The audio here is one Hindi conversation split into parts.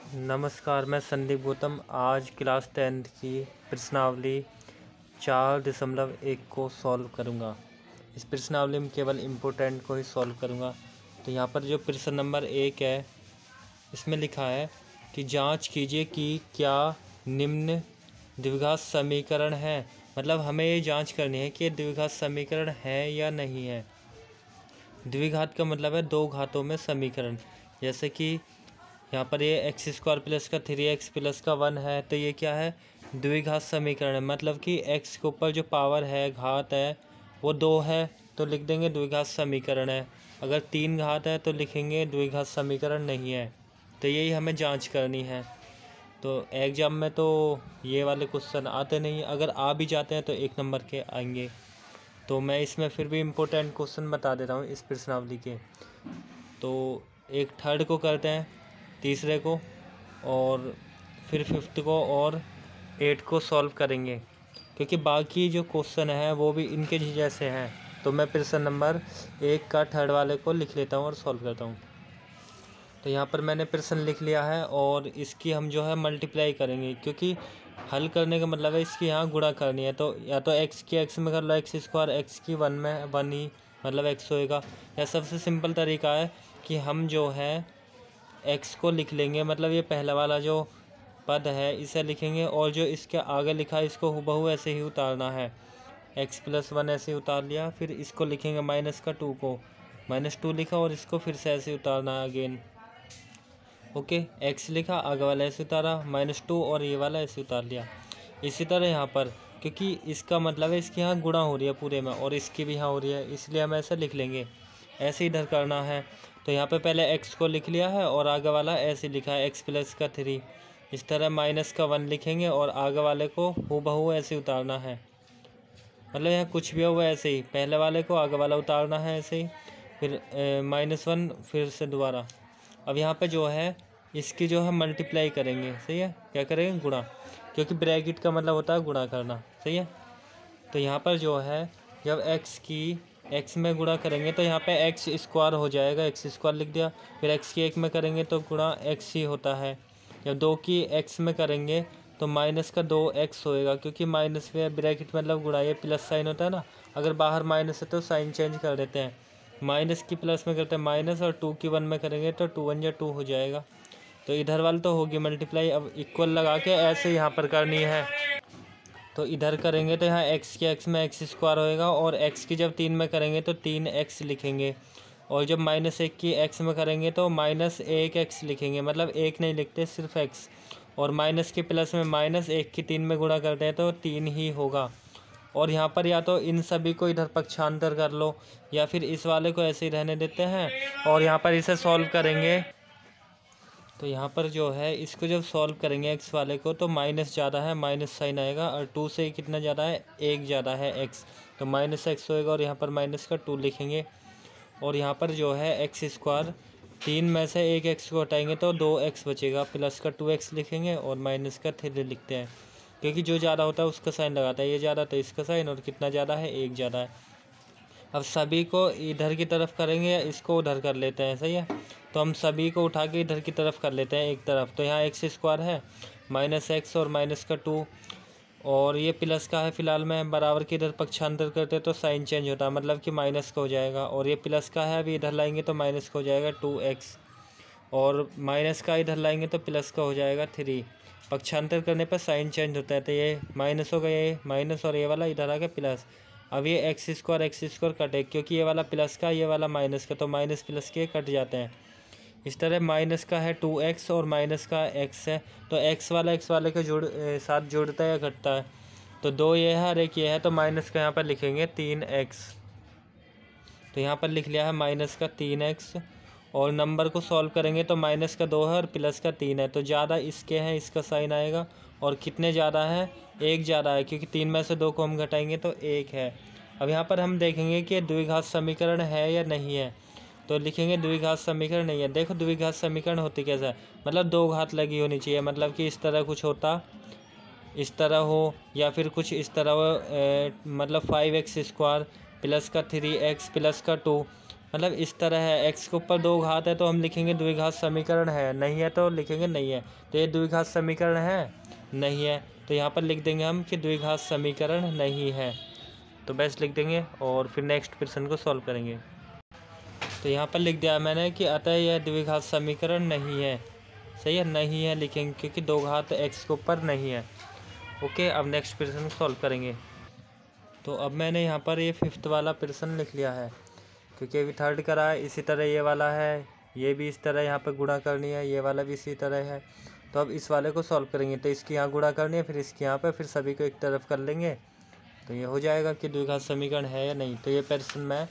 नमस्कार, मैं संदीप गौतम आज क्लास 10th की प्रश्नावली 4.1 को सॉल्व करूंगा। इस प्रश्नावली में केवल इम्पोर्टेंट को ही सॉल्व करूंगा। तो यहाँ पर जो प्रश्न नंबर 1 है, इसमें लिखा है कि जांच कीजिए कि क्या निम्न द्विघात समीकरण है। मतलब हमें ये जांच करनी है कि द्विघात समीकरण है या नहीं है। द्विघात का मतलब है दो घातों में समीकरण। जैसे कि यहाँ पर ये x² प्लस का 3x प्लस का 1 है, तो ये क्या है, द्विघात समीकरण है। मतलब कि x के ऊपर जो पावर है, घात है, वो 2 है तो लिख देंगे द्विघात समीकरण है। अगर 3 घात है तो लिखेंगे द्विघात समीकरण नहीं है। तो यही हमें जांच करनी है। तो एग्जाम में तो ये वाले क्वेश्चन आते नहीं, अगर आ भी जाते हैं तो 1 नंबर के आएंगे। तो मैं इसमें फिर भी इम्पोर्टेंट क्वेश्चन बता दे रहा हूँ इस प्रश्नावली के। तो एक थर्ड को करते हैं, तीसरे को, और फिर 5th को और 8 को सॉल्व करेंगे, क्योंकि बाकी जो क्वेश्चन है वो भी इनके ही जैसे हैं। तो मैं प्रश्न नंबर 1 का थर्ड वाले को लिख लेता हूँ और सॉल्व करता हूँ। तो यहाँ पर मैंने प्रश्न लिख लिया है और इसकी हम जो है मल्टीप्लाई करेंगे, क्योंकि हल करने का मतलब है इसकी यहाँ गुणा करनी है। तो या तो x की x में कर लो x², x की 1 में 1 ही मतलब x होएगा। या सबसे सिंपल तरीका है कि हम जो है x को लिख लेंगे, मतलब ये पहला वाला जो पद है इसे लिखेंगे और जो इसके आगे लिखा है इसको हूबहू ऐसे ही उतारना है। x+1 ऐसे उतार लिया, फिर इसको लिखेंगे -2 को -2 लिखा और इसको फिर से ऐसे उतारना है अगेन। ओके, x लिखा, आगे वाला ऐसे उतारा, -2 और ये वाला ऐसे उतार लिया। इसी तरह यहाँ पर, क्योंकि इसका मतलब है इसकी यहाँ गुणा हो रही है पूरे में और इसकी भी यहाँ हो रही है, इसलिए हम ऐसे लिख लेंगे। ऐसे इधर करना है। तो यहाँ पे पहले x को लिख लिया है और आगे वाला ऐसे लिखा है x+3। इस तरह -1 लिखेंगे और आगे वाले को हूबहू ऐसे उतारना है। मतलब यहाँ कुछ भी हुआ ऐसे ही, पहले वाले को आगे वाला उतारना है ऐसे ही, फिर -1 फिर से दोबारा। अब यहाँ पे जो है इसकी जो है मल्टीप्लाई करेंगे, सही है। क्या करेंगे, गुणा, क्योंकि ब्रैकेट का मतलब होता है गुणा करना, सही है। तो यहाँ पर जो है जब x की x में गुणा करेंगे तो यहाँ पे x² हो जाएगा, x² लिख दिया। फिर x की 1 में करेंगे तो गुणा x ही होता है। जब 2 की x में करेंगे तो -2x होएगा, क्योंकि माइनस में ब्रैकेट मतलब गुणा, ये प्लस साइन होता है ना। अगर बाहर माइनस है तो साइन चेंज कर देते हैं, माइनस की प्लस में करते हैं माइनस, और 2 की 1 में करेंगे तो 2 1 2 हो जाएगा। तो इधर वाली तो होगी मल्टीप्लाई। अब इक्वल लगा के ऐसे यहाँ पर करनी है। तो इधर करेंगे तो यहाँ x की x में x² होएगा, और x की जब 3 में करेंगे तो 3x लिखेंगे, और जब -1 की x में करेंगे तो -1x लिखेंगे। मतलब 1 नहीं लिखते, सिर्फ x, और माइनस के प्लस में -1 की 3 में गुणा करते हैं तो 3 ही होगा। और यहाँ पर या तो इन सभी को इधर पक्षांतर कर लो, या फिर इस वाले को ऐसे ही रहने देते हैं और यहाँ पर इसे सॉल्व करेंगे। तो यहाँ पर जो है इसको जब सॉल्व करेंगे x वाले को, तो माइनस ज़्यादा है, माइनस साइन आएगा, और 2 से कितना ज़्यादा है, 1 ज़्यादा है x, तो -x होएगा, और यहाँ पर -2 लिखेंगे। और यहाँ पर जो है x², 3 में से 1 x को हटाएंगे तो 2x बचेगा, +2x लिखेंगे और -3 लिखते हैं, क्योंकि जो ज़्यादा होता है उसका साइन लगाता है। ये ज़्यादा तो इसका साइन, और कितना ज़्यादा है, 1 ज़्यादा है। अब सभी को इधर की तरफ करेंगे या इसको उधर कर लेते हैं, सही है। तो हम सभी को उठा के इधर की तरफ कर लेते हैं एक तरफ। तो यहाँ x² है, -x और -2, और ये प्लस का है फिलहाल में, बराबर के इधर पक्षांतर करते हैं तो साइन चेंज होता है, मतलब कि माइनस का हो जाएगा। और ये प्लस का है, अभी इधर लाएंगे तो माइनस का हो जाएगा 2x, और माइनस का इधर लाएंगे तो प्लस का हो जाएगा 3। पक्षांतर करने पर साइन चेंज होता है, तो ये माइनस हो गया, ये माइनस, और ये वाला इधर आ गया प्लस। अब ये x² कटे, क्योंकि ये वाला प्लस का, ये वाला माइनस का, तो माइनस प्लस के कट जाते हैं। इस तरह माइनस का है 2x और माइनस का x है, तो x वाले के साथ जुड़ता है या घटता है, तो 2 ये है और 1 ये है, तो माइनस का यहाँ पर लिखेंगे 3x। तो यहाँ पर लिख लिया है -3x, और नंबर को सॉल्व करेंगे तो -2 है और प्लस का 3 है, तो ज़्यादा इसके हैं, इसका साइन आएगा। और कितने ज़्यादा है, 1 ज़्यादा है, क्योंकि 3 में से 2 को हम घटाएंगे तो 1 है। अब यहाँ पर हम देखेंगे कि द्विघात समीकरण है या नहीं है, तो लिखेंगे द्विघात समीकरण नहीं है। देखो द्विघात समीकरण होती कैसा है, मतलब 2 घात लगी होनी चाहिए, मतलब कि इस तरह कुछ होता, इस तरह हो, या फिर कुछ इस तरह हो, मतलब 5x² प्लस का 3x प्लस का 2, मतलब इस तरह है, एक्स के ऊपर दो घात है तो हम लिखेंगे द्विघात समीकरण है, नहीं है तो लिखेंगे नहीं है। तो ये द्विघात समीकरण है, नहीं है, तो यहाँ पर लिख देंगे हम कि द्विघात समीकरण नहीं है। तो बेस्ट लिख देंगे और फिर नेक्स्ट प्रश्न को सॉल्व करेंगे। तो यहाँ पर लिख दिया मैंने कि अतः यह द्विघात समीकरण नहीं है। सही है, नहीं है लिखेंगे क्योंकि दो घात एक्स के ऊपर नहीं है। ओके, अब नेक्स्ट प्रश्न को सॉल्व करेंगे। तो अब मैंने यहाँ पर ये 5th वाला प्रश्न लिख लिया है क्योंकि अभी 3rd करा है। इसी तरह ये वाला है, ये भी इस तरह यहाँ पर गुणा करनी है, ये वाला भी इसी तरह है। तो अब इस वाले को सॉल्व करेंगे। तो इसकी यहाँ गुणा करनी है, फिर इसकी यहाँ पर, फिर सभी को एक तरफ कर लेंगे। तो ये हो जाएगा कि द्विघात समीकरण है या नहीं। तो ये प्रश्न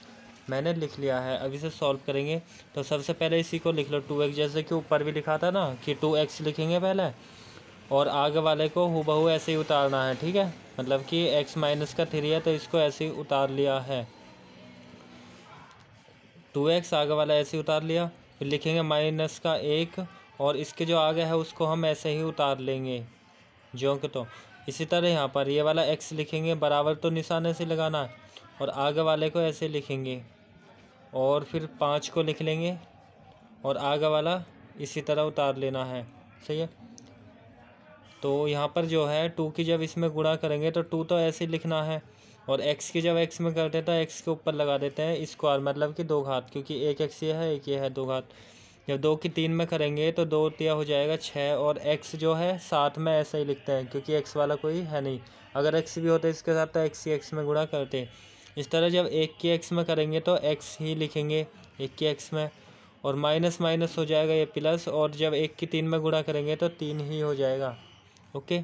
मैंने लिख लिया है। अब इसे सॉल्व करेंगे। तो सबसे पहले इसी को लिख लो 2x, जैसे कि ऊपर भी लिखा था ना कि 2x लिखेंगे पहले, और आगे वाले को हूबहू ऐसे ही उतारना है। ठीक है, मतलब कि x माइनस का 3 है तो इसको ऐसे ही उतार लिया है। 2x आगे वाला ऐसे ही उतार लिया। फिर लिखेंगे माइनस का 1, और इसके जो आगे है उसको हम ऐसे ही उतार लेंगे ज्यों के तो। इसी तरह यहाँ पर ये वाला x लिखेंगे, बराबर तो निशान ऐसे लगाना है, और आगे वाले को ऐसे लिखेंगे, और फिर 5 को लिख लेंगे, और आगे वाला इसी तरह उतार लेना है। सही है। तो यहाँ पर जो है 2 की जब इसमें गुणा करेंगे तो 2 तो ऐसे ही लिखना है, और x की जब x में करते हैं तो x के ऊपर लगा देते हैं स्क्वायर, मतलब कि दो घात, क्योंकि एक x ये है, एक ये है, दो घात। जब 2 की 3 में करेंगे तो 2 तिया हो जाएगा 6, और x जो है साथ में ऐसे ही लिखते हैं क्योंकि x वाला कोई है नहीं। अगर x भी होता इसके साथ तो x ही x में गुणा करते। इस तरह जब 1 की x में करेंगे तो x ही लिखेंगे 1 की x में, और माइनस माइनस हो जाएगा ये प्लस, और जब 1 की 3 में गुणा करेंगे तो 3 ही हो जाएगा। ओके,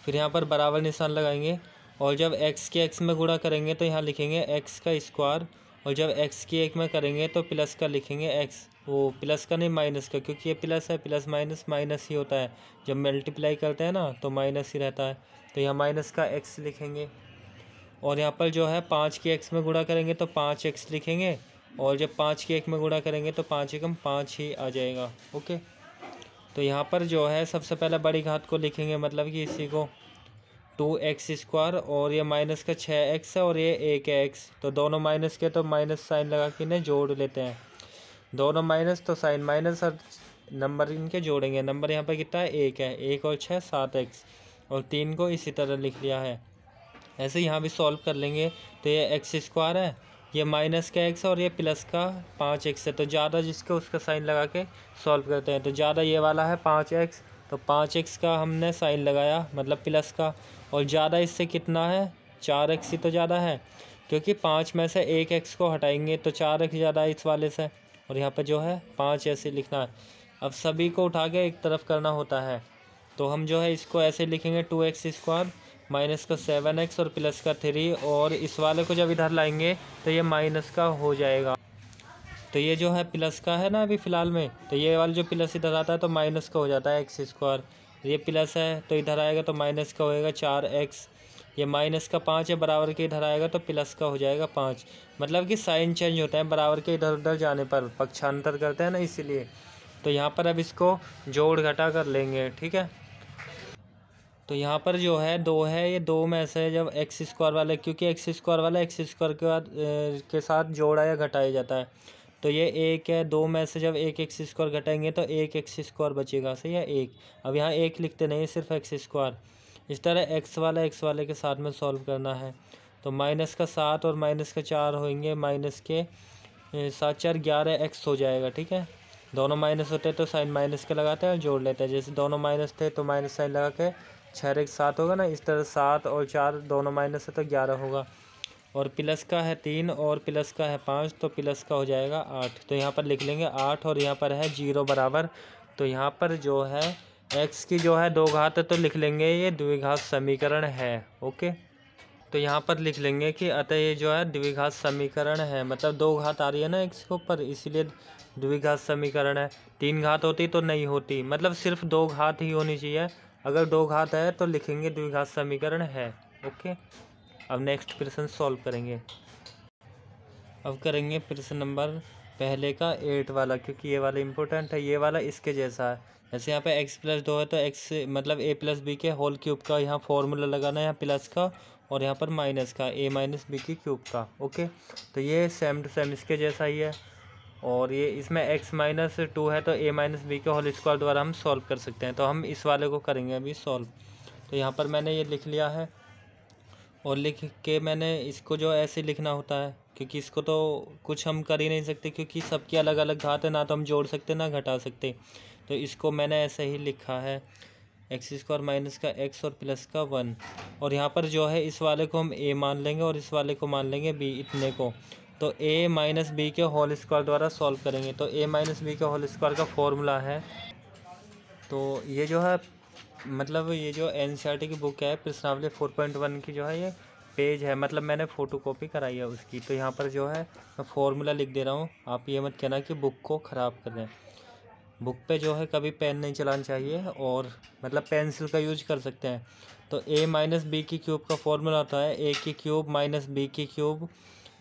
फिर यहाँ पर बराबर निशान लगाएंगे, और जब x के x में गुणा करेंगे तो यहाँ लिखेंगे x का स्क्वायर, और जब x की 1 में करेंगे तो प्लस का लिखेंगे x, वो प्लस का नहीं माइनस का, क्योंकि ये प्लस है, प्लस माइनस माइनस ही होता है, जब मल्टीप्लाई करते हैं ना तो माइनस ही रहता है। तो यहाँ माइनस का x लिखेंगे, और यहाँ पर जो है 5 की x में गुणा करेंगे तो 5x लिखेंगे, और जब 5 की 1 में गुणा करेंगे तो 5 एकम 5 ही आ जाएगा। ओके, तो यहाँ पर जो है सबसे पहले बड़ी घात को लिखेंगे, मतलब कि इसी को 2x स्क्वायर, और ये माइनस का 6x है, और ये 1 है x, तो दोनों माइनस के तो माइनस साइन लगा के इन्हें जोड़ लेते हैं। दोनों माइनस तो साइन माइनस, और नंबर इनके जोड़ेंगे। नंबर यहाँ पर कितना है, 1 है, 1 और 6 7x, और 3 को इसी तरह लिख लिया है। ऐसे यहाँ भी सॉल्व कर लेंगे। तो ये x स्क्वायर है, ये माइनस का x, और ये प्लस का 5x है। तो ज़्यादा जिसका उसका साइन लगा के सॉल्व करते हैं। तो ज़्यादा ये वाला है 5x, तो 5x का हमने साइन लगाया, मतलब प्लस का, और ज़्यादा इससे कितना है 4x ही तो ज़्यादा है, क्योंकि 5 में से 1x को हटाएंगे तो 4x ज़्यादा है इस वाले से, और यहाँ पर जो है 5 ऐसे लिखना है। अब सभी को उठा के एक तरफ करना होता है, तो हम जो है इसको ऐसे लिखेंगे 2x स्क्वायर माइनस का 7x और प्लस का 3, और इस वाले को जब इधर लाएंगे तो ये माइनस का हो जाएगा। तो ये जो है प्लस का है ना अभी फ़िलहाल में, तो ये वाला जो प्लस इधर आता है तो माइनस का हो जाता है x स्क्वायर। ये प्लस है तो इधर आएगा तो माइनस का होएगा 4x, ये माइनस का 5 है, बराबर के इधर आएगा तो प्लस का हो जाएगा 5। मतलब कि साइन चेंज होता है बराबर के इधर उधर जाने पर, पक्षांतर करते हैं ना, इसीलिए। तो यहाँ पर अब इसको जोड़ घटा कर लेंगे। ठीक है, तो यहाँ पर जो है 2 है, ये 2 में से जब एक्स स्क्वायर वाला, क्योंकि एक्स स्क्वायर वाला एक्स स्क्वायर के बाद के साथ जोड़ा या घटाया जाता है, तो ये 1 है। 2 में से जब एक एक्स स्क्वायर घटाएंगे तो एक एक्स स्क्वायर बचेगा। सही है, 1। अब यहाँ 1 लिखते नहीं, सिर्फ एक्स स्क्वायर। इस तरह एक्स वाले के साथ में सॉल्व करना है। तो माइनस का 7 और माइनस का 4 होंगे, माइनस के 7 4 11x हो जाएगा। ठीक है, दोनों माइनस होते हैं तो साइन माइनस के लगाते हैं, जोड़ लेते हैं। जैसे दोनों माइनस थे तो माइनस साइन लगा के 6 एक 7 होगा ना, इस तरह 7 और 4 दोनों माइनस है तो 11 होगा, और प्लस का है 3 और प्लस का है 5, तो प्लस का हो जाएगा 8। तो यहाँ पर लिख लेंगे 8, और यहाँ पर है 0 बराबर। तो यहाँ पर जो है x की जो है 2 घात है तो लिख लेंगे ये द्विघात समीकरण है। ओके, तो यहाँ पर लिख लेंगे कि अतः ये जो है द्विघात समीकरण है, मतलब 2 घात आ रही है ना x के ऊपर, इसलिए द्विघात समीकरण है। 3 घात होती तो नहीं होती, मतलब सिर्फ 2 घात ही होनी चाहिए। अगर 2 घात है तो लिखेंगे द्विघात समीकरण है। ओके, अब नेक्स्ट प्रश्न सॉल्व करेंगे। अब करेंगे प्रश्न नंबर पहले का 8 वाला, क्योंकि ये वाला इम्पोर्टेंट है। ये वाला इसके जैसा है, जैसे यहाँ पे x + 2 है तो x मतलब a + b के होल क्यूब का यहाँ फॉर्मूला लगाना है, यहाँ प्लस का और यहाँ पर माइनस का a माइनस बी की क्यूब का। ओके, तो ये सेम टू सेम इसके जैसा ही है। और ये इसमें x माइनस 2 है तो a माइनस बी के होल स्क्वायर द्वारा हम सॉल्व कर सकते हैं। तो हम इस वाले को करेंगे अभी सॉल्व। तो यहाँ पर मैंने ये लिख लिया है और लिख के मैंने इसको जो ऐसे लिखना होता है, क्योंकि इसको तो कुछ हम कर ही नहीं सकते क्योंकि सबकी अलग अलग घात है, ना तो हम जोड़ सकते ना घटा सकते। तो इसको मैंने ऐसे ही लिखा है एक्स स्क्वायर माइनस का x और प्लस का 1। और यहाँ पर जो है इस वाले को हम a मान लेंगे और इस वाले को मान लेंगे b, इतने को। तो a माइनस बी के होल स्क्वायर द्वारा सॉल्व करेंगे। तो a माइनस बी के होल स्क्वायर का फॉर्मूला है, तो ये जो है मतलब ये जो NCERT की बुक है प्रश्नावली 4.1 की जो है ये पेज है, मतलब मैंने फ़ोटो कॉपी कराई है उसकी। तो यहाँ पर जो है मैं फॉर्मूला लिख दे रहा हूँ, आप ये मत कहना कि बुक को ख़राब कर रहे हैं। बुक पे जो है कभी पेन नहीं चलाना चाहिए और मतलब पेंसिल का यूज कर सकते हैं। तो a माइनस बी की क्यूब का फॉर्मूला होता है a की क्यूब माइनस बी की क्यूब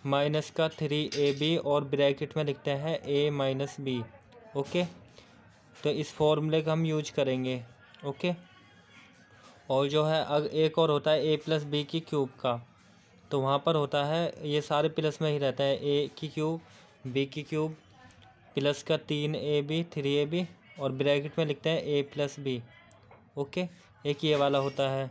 माइनस का 3ab और ब्रैकेट में लिखते हैं a माइनस बी। ओके, तो इस फॉर्मूले का हम यूज करेंगे। ओके, और जो है अगर एक और होता है a प्लस बी की क्यूब का, तो वहाँ पर होता है ये सारे प्लस में ही रहता है a की क्यूब b की क्यूब प्लस का 3ab 3ab और ब्रैकेट में लिखते हैं a प्लस बी। ओके, एक ये वाला होता है।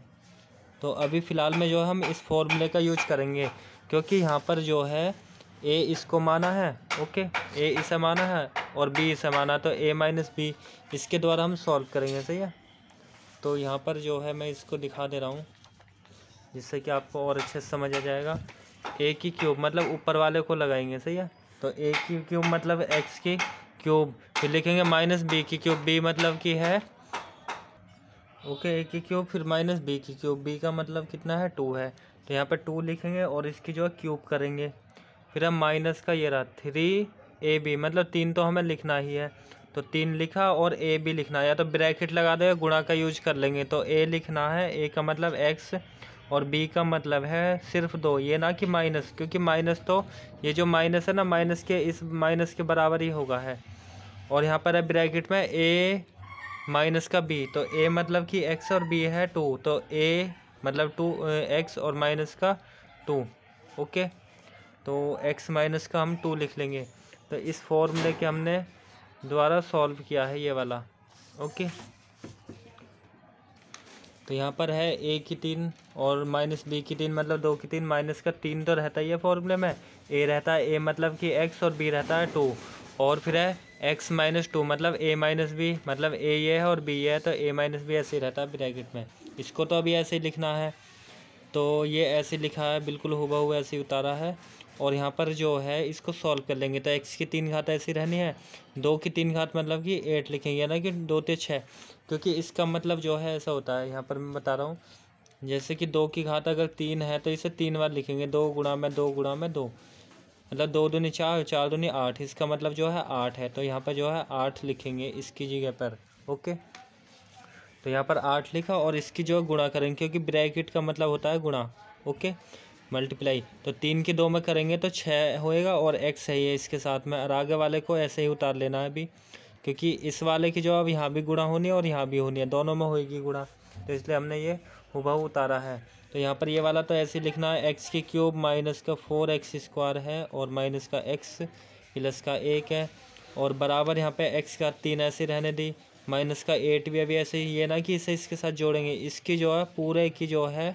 तो अभी फ़िलहाल में जो है हम इस फॉर्मूले का यूज करेंगे क्योंकि यहाँ पर जो है a इसको माना है। ओके, a इसे माना है और b इसे माना, तो a माइनस बी इसके द्वारा हम सॉल्व करेंगे। सही है, तो यहाँ पर जो है मैं इसको दिखा दे रहा हूँ जिससे कि आपको और अच्छे से समझ आ जाएगा। a की क्यूब मतलब ऊपर वाले को लगाएंगे। सही है, तो a की क्यूब मतलब x की क्यूब, फिर लिखेंगे माइनस बी की क्यूब, b मतलब की है ओके a की क्यूब, फिर माइनस बी की क्यूब, b का मतलब कितना है 2 है। तो यहाँ पर 2 लिखेंगे और इसकी जो है क्यूब करेंगे। फिर हम माइनस का ये रहा 3ab मतलब 3 तो हमें लिखना ही है, तो 3 लिखा और a भी लिखना है, या तो ब्रैकेट लगा दो या गुणा का यूज कर लेंगे। तो a लिखना है, a का मतलब x और b का मतलब है सिर्फ 2, ये ना कि माइनस, क्योंकि माइनस तो ये जो माइनस है ना माइनस के इस माइनस के बराबर ही होगा है। और यहाँ पर है ब्रैकेट में a माइनस का b, तो a मतलब कि x और b है 2, तो a मतलब 2 x और माइनस का 2। ओके, तो x माइनस का हम 2 लिख लेंगे। तो इस फॉर्मूले के हमने द्वारा सॉल्व किया है ये वाला। ओके, तो यहाँ पर है a की 3 और माइनस b की 3 मतलब 2 की 3, माइनस का 3 तो रहता ही है फॉर्मूले में, a रहता है a मतलब कि x और b रहता है 2, और फिर है x माइनस 2 मतलब a माइनस बी मतलब a ये है और b ये है, तो a माइनस बी ऐसे ही रहता है ब्रैकेट में। इसको तो अभी ऐसे ही लिखना है, तो ये ऐसे लिखा है बिल्कुल हुबहू ऐसे ही उतारा है। और यहाँ पर जो है इसको सॉल्व कर लेंगे। तो x की 3 घात ऐसी रहनी है, 2 की 3 घात मतलब कि 8 लिखेंगे ना कि 2 ते 6, क्योंकि इसका मतलब जो है ऐसा होता है। यहाँ पर मैं बता रहा हूँ, जैसे कि 2 की घात अगर 3 है तो इसे 3 बार लिखेंगे, 2 गुणा में 2 गुणा में 2 मतलब 2 दूनी 4, 4 दूनी 8, इसका मतलब जो है 8 है। तो यहाँ पर जो है 8 लिखेंगे इसकी जगह पर। ओके, तो यहाँ पर 8 लिखा और इसकी जो गुणा करेंगे, क्योंकि ब्रैकेट का मतलब होता है गुणा। ओके, मल्टीप्लाई, तो 3 की 2 में करेंगे तो 6 होएगा और x है ये इसके साथ में, और आगे वाले को ऐसे ही उतार लेना है अभी, क्योंकि इस वाले की जो अब यहाँ भी गुणा होनी है और यहाँ भी होनी है, दोनों में होएगी गुणा, तो इसलिए हमने ये हुबहू उतारा है। तो यहाँ पर ये वाला तो ऐसे ही लिखना है, x की क्यूब माइनस का 4x स्क्वायर है और माइनस का x प्लस का 1 है, और बराबर यहाँ पे x का 3 ऐसे रहने दी, माइनस का 8 भी अभी ऐसे ही, ये ना कि इसे इसके साथ जोड़ेंगे, इसकी जो है पूरे की जो है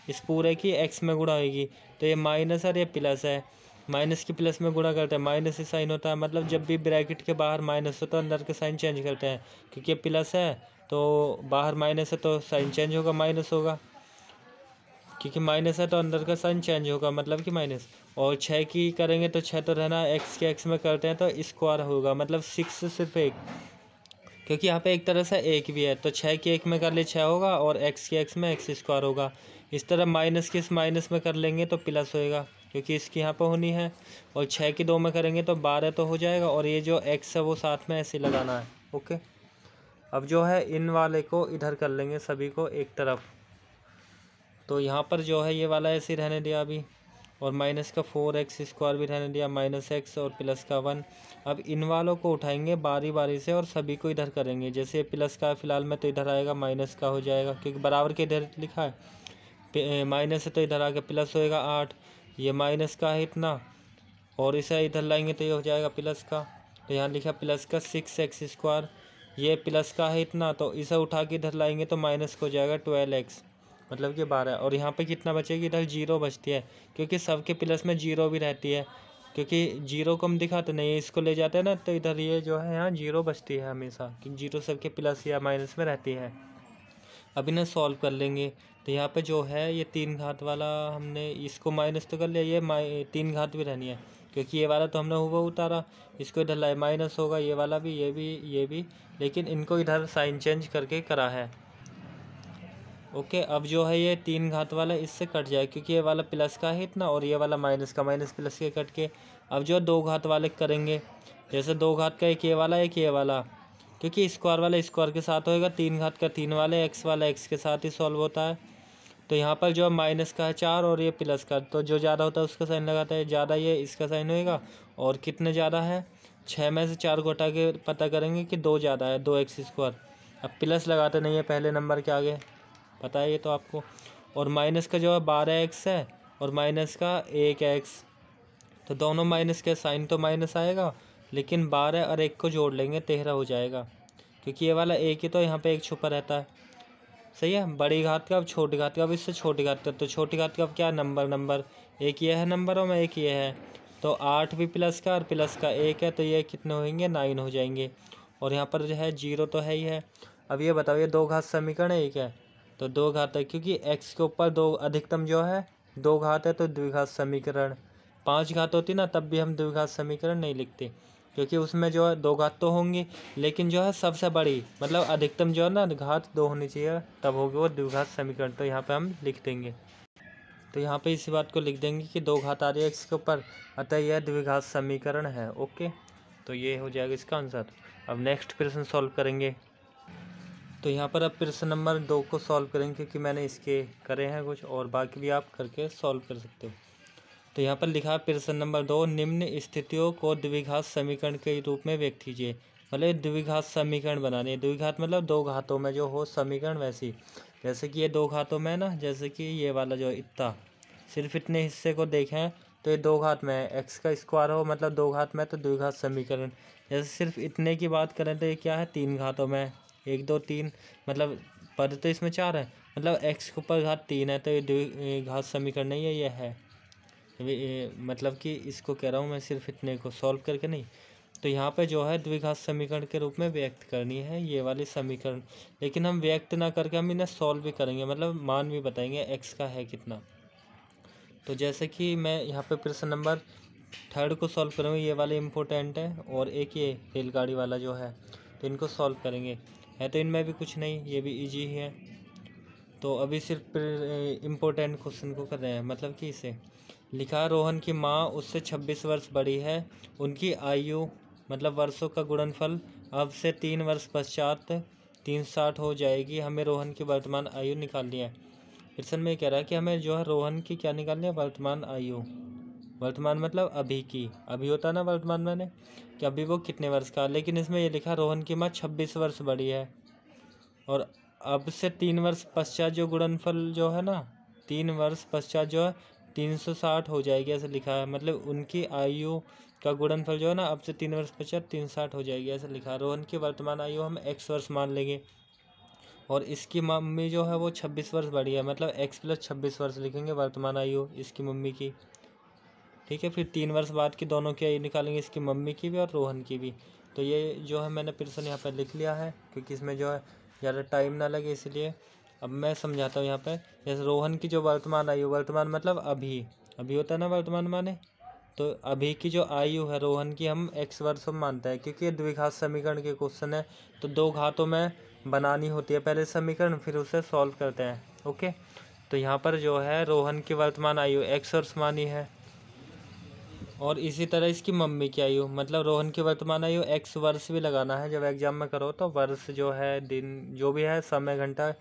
इस पूरे की x में गुणा होगी। तो ये माइनस और ये प्लस है, माइनस की प्लस में गुणा करते हैं, माइनस ही साइन होता है, मतलब जब भी ब्रैकेट के बाहर माइनस हो तो अंदर के साइन चेंज करते हैं, क्योंकि ये प्लस है तो बाहर माइनस है तो साइन चेंज होगा, माइनस होगा, क्योंकि माइनस है तो अंदर का साइन चेंज होगा मतलब कि माइनस। और 6 की करेंगे तो 6 तो रहना, x के x में करते हैं तो स्क्वायर होगा, मतलब 6 सिर्फ 1, क्योंकि यहाँ पे एक तरह से एक भी है, तो 6 की 1 में कर ले 6 होगा और x के x में x स्क्वायर होगा। इस तरह माइनस की इस माइनस में कर लेंगे तो प्लस होएगा, क्योंकि इसकी यहाँ पर होनी है, और 6 की 2 में करेंगे तो 12 तो हो जाएगा, और ये जो x है वो साथ में ऐसे लगाना है। ओके, अब जो है इन वाले को इधर कर लेंगे सभी को एक तरफ, तो यहाँ पर जो है ये वाला ऐसे रहने दिया अभी, और माइनस का 4x स्क्वायर भी रहने दिया, माइनस x और प्लस का 1। अब इन वालों को उठाएंगे बारी बारी से और सभी को इधर करेंगे, जैसे प्लस का फिलहाल में तो इधर आएगा, माइनस का हो जाएगा क्योंकि बराबर के इधर लिखा है, माइनस है तो इधर आके प्लस होएगा 8, ये माइनस का है इतना, और इसे इधर लाएंगे तो ये हो जाएगा प्लस का। तो यहाँ लिखा प्लस का 6x², ये प्लस का है इतना, तो इसे उठा के इधर लाएंगे तो माइनस को हो जाएगा 12x, मतलब कि 12। और यहाँ पे कितना बचेगी, इधर 0 बचती है, क्योंकि सबके प्लस में 0 भी रहती है, क्योंकि 0 को हम दिखाते नहीं है, इसको ले जाते हैं ना, तो इधर ये जो है यहाँ 0 बचती है हमेशा, कि 0 सबके प्लस या माइनस में रहती है। अब इन्हें सॉल्व कर लेंगे। तो यहाँ पे जो है ये 3 घात वाला हमने इसको माइनस तो कर लिया, ये 3 घात भी रहनी है, क्योंकि ये वाला तो हमने हुआ उतारा, इसको इधर लाए माइनस होगा, ये वाला भी, ये भी, लेकिन इनको इधर साइन चेंज करके करा है। ओके, अब जो है ये 3 घात वाला इससे कट जाए, क्योंकि ये वाला प्लस का है इतना, और ये वाला माइनस का, माइनस प्लस के कट के। अब जो 2 घात वाले करेंगे, जैसे 2 घात का एक ये वाला एक ये वाला, क्योंकि स्क्वायर वाला स्क्वायर के साथ होएगा, 3 घात का 3 वाले, एक्स वाला एक्स के साथ ही सॉल्व होता है। तो यहाँ पर जो माइनस का है 4 और ये प्लस का, तो जो ज़्यादा होता है उसका साइन लगाता है, ज़्यादा ये इसका साइन होएगा। और कितने ज़्यादा है, 6 में से 4 को हटा के पता करेंगे कि 2 ज़्यादा है, 2x²। अब प्लस लगाते नहीं है पहले नंबर के आगे, पता है ये तो आपको। और माइनस का जो है 12x है, और माइनस का 1x, तो दोनों माइनस के साइन तो माइनस आएगा, लेकिन 12 और 1 को जोड़ लेंगे 13 हो जाएगा, क्योंकि ये वाला 1 ही तो यहाँ पे 1 छुपा रहता है। सही है, बड़ी घात का अब छोटी घात का, अब इससे छोटी घात का, तो छोटी घात का अब क्या नंबर एक ये है नंबर और में एक ये है, तो 8 भी प्लस का और प्लस का 1 है, तो ये कितने होंगे, 9 हो जाएंगे। और यहाँ पर जो है 0 तो है ही है। अब ये बताओ, ये 2 घात समीकरण एक है, तो 2 घात है, क्योंकि x के ऊपर 2 अधिकतम जो है 2 घात है, तो द्विघात समीकरण। 5 घात होती ना तब भी हम द्विघात समीकरण नहीं लिखते, क्योंकि उसमें जो है 2 घात तो होंगी, लेकिन जो है सबसे बड़ी मतलब अधिकतम जो है ना घात 2 होनी चाहिए, तब होगी वो द्विघात समीकरण। तो यहाँ पे हम लिख देंगे, तो यहाँ पे इसी बात को लिख देंगे कि 2 घात आ रही है x के ऊपर, अतः यह द्विघात समीकरण है। ओके, तो ये हो जाएगा इसका आंसर। अब नेक्स्ट प्रश्न सॉल्व करेंगे। तो यहाँ पर अब प्रश्न नंबर 2 को सॉल्व करेंगे, क्योंकि मैंने इसके करे हैं कुछ, और बाकी भी आप करके सॉल्व कर सकते हो। तो यहाँ पर लिखा है प्रश्न नंबर 2, निम्न स्थितियों को द्विघात समीकरण के रूप में व्यक्त कीजिए। मतलब द्विघात समीकरण बनाने है, द्विघात मतलब 2 घातों में जो हो समीकरण वैसी, जैसे कि ये 2 घातों में ना, जैसे कि ये वाला जो इतना सिर्फ इतने हिस्से को देखें तो ये 2 घात में है, एक्स का स्क्वायर हो मतलब 2 घात में, तो द्विघात समीकरण। जैसे सिर्फ इतने की बात करें तो ये क्या है, 3 घातों में, 1 2 3, मतलब पद तो इसमें 4 है, मतलब एक्स के ऊपर घात 3 है, तो ये द्विघात समीकरण नहीं है, ये है। मतलब कि इसको कह रहा हूँ मैं, सिर्फ इतने को सॉल्व करके नहीं। तो यहाँ पे जो है द्विघात समीकरण के रूप में व्यक्त करनी है ये वाली समीकरण, लेकिन हम व्यक्त ना करके हम इन्हें सॉल्व भी करेंगे, मतलब मान भी बताएंगे एक्स का है कितना। तो जैसे कि मैं यहाँ पे प्रश्न नंबर 3 को सॉल्व करूँगा, ये वाला इम्पोर्टेंट है, और एक ये रेलगाड़ी वाला जो है, तो इनको सॉल्व करेंगे। है तो इनमें भी कुछ नहीं, ये भी ईजी ही है। तो अभी सिर्फ इम्पोर्टेंट क्वेश्चन को कर रहे हैं, मतलब कि इसे लिखा, रोहन की माँ उससे 26 वर्ष बड़ी है, उनकी आयु मतलब वर्षों का गुणनफल अब से 3 वर्ष पश्चात 360 हो जाएगी, हमें रोहन की वर्तमान आयु निकालनी है। प्रश्न में कह रहा है कि हमें जो है रोहन की क्या निकालनी है, वर्तमान आयु। वर्तमान मतलब अभी की, अभी होता ना वर्तमान मैंने कि अभी वो कितने वर्ष का, लेकिन इसमें ये लिखा रोहन की माँ 26 वर्ष बड़ी है, और अब से 3 वर्ष पश्चात जो गुणनफल जो है ना, 3 वर्ष पश्चात जो है 360 हो जाएगी, ऐसे लिखा है। मतलब उनकी आयु का गुणनफल जो है ना, अब से 3 वर्ष पश्चात 360 हो जाएगी, ऐसे लिखा है। रोहन की वर्तमान आयु हम x वर्ष मान लेंगे, और इसकी मम्मी जो है वो 26 वर्ष बड़ी है, मतलब x + 26 वर्ष लिखेंगे वर्तमान आयु इसकी मम्मी की। ठीक है, फिर 3 वर्ष बाद की दोनों की आयु निकालेंगे, इसकी मम्मी की भी और रोहन की भी। तो ये जो है मैंने प्रश्न यहाँ पर लिख लिया है, क्योंकि इसमें जो है ज़्यादा टाइम ना लगे इसलिए। अब मैं समझाता हूँ यहाँ पे। जैसे रोहन की जो वर्तमान आयु, वर्तमान मतलब अभी, अभी होता है ना वर्तमान माने, तो अभी की जो आयु है रोहन की हम x वर्ष में मानते हैं, क्योंकि ये द्विघात समीकरण के क्वेश्चन है, तो 2 घातों में बनानी होती है पहले समीकरण, फिर उसे सॉल्व करते हैं। ओके, तो यहाँ पर जो है रोहन की वर्तमान आयु x वर्ष मानी है, और इसी तरह इसकी मम्मी की आयु, मतलब रोहन की वर्तमान आयु x वर्ष भी लगाना है, जब एग्जाम में करो तो वर्ष जो है दिन जो भी है, समय घंटा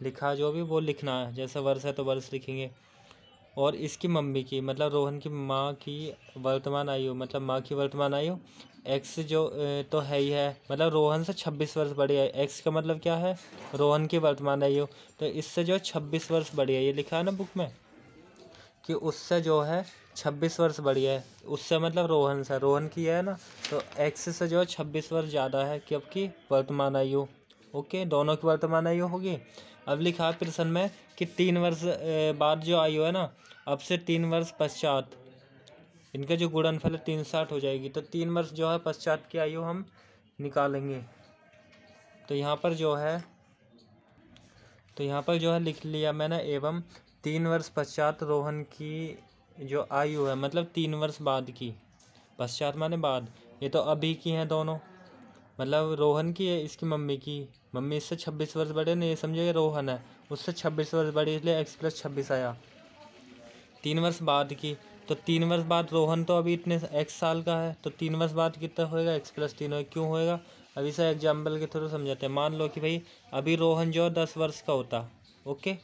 लिखा जो भी वो लिखना है, जैसे वर्ष है तो वर्ष लिखेंगे। और इसकी मम्मी की मतलब रोहन की माँ की वर्तमान आयु, मतलब माँ की वर्तमान आयु एक्स जो तो है ही है, मतलब रोहन से 26 वर्ष बड़ी है। एक्स का मतलब क्या है, रोहन की वर्तमान आयु, तो इससे जो 26 वर्ष बड़ी है, ये लिखा है ना बुक में कि उससे जो है 26 वर्ष बड़ी है। उससे मतलब रोहन से, रोहन की है ना, तो एक्स से जो है 26 वर्ष ज़्यादा है कि आपकी वर्तमान आयु। ओके, दोनों की वर्तमान आयु होगी। अब लिखा है प्रश्न में कि 3 वर्ष बाद जो आयु है ना, अब से 3 वर्ष पश्चात इनका जो गुणनफल है 360 हो जाएगी। तो 3 वर्ष जो है पश्चात की आयु हम निकालेंगे। तो यहाँ पर जो है लिख लिया मैंने, एवं 3 वर्ष पश्चात रोहन की जो आयु है, मतलब 3 वर्ष बाद की, पश्चात माने बाद, ये तो अभी की हैं दोनों, मतलब रोहन की है, इसकी मम्मी की, मम्मी इससे 26 वर्ष बड़े नहीं, ये समझिए रोहन है, उससे 26 वर्ष बड़ी, इसलिए x + 26 आया। 3 वर्ष बाद की, तो 3 वर्ष बाद रोहन तो अभी इतने x साल का है, तो 3 वर्ष बाद कितना होएगा, x + 3 होगा। क्यों होएगा, अभी से एग्जाम्पल के थ्रू समझाते हैं। मान लो कि भाई अभी रोहन जो 10 वर्ष का होता, ओके,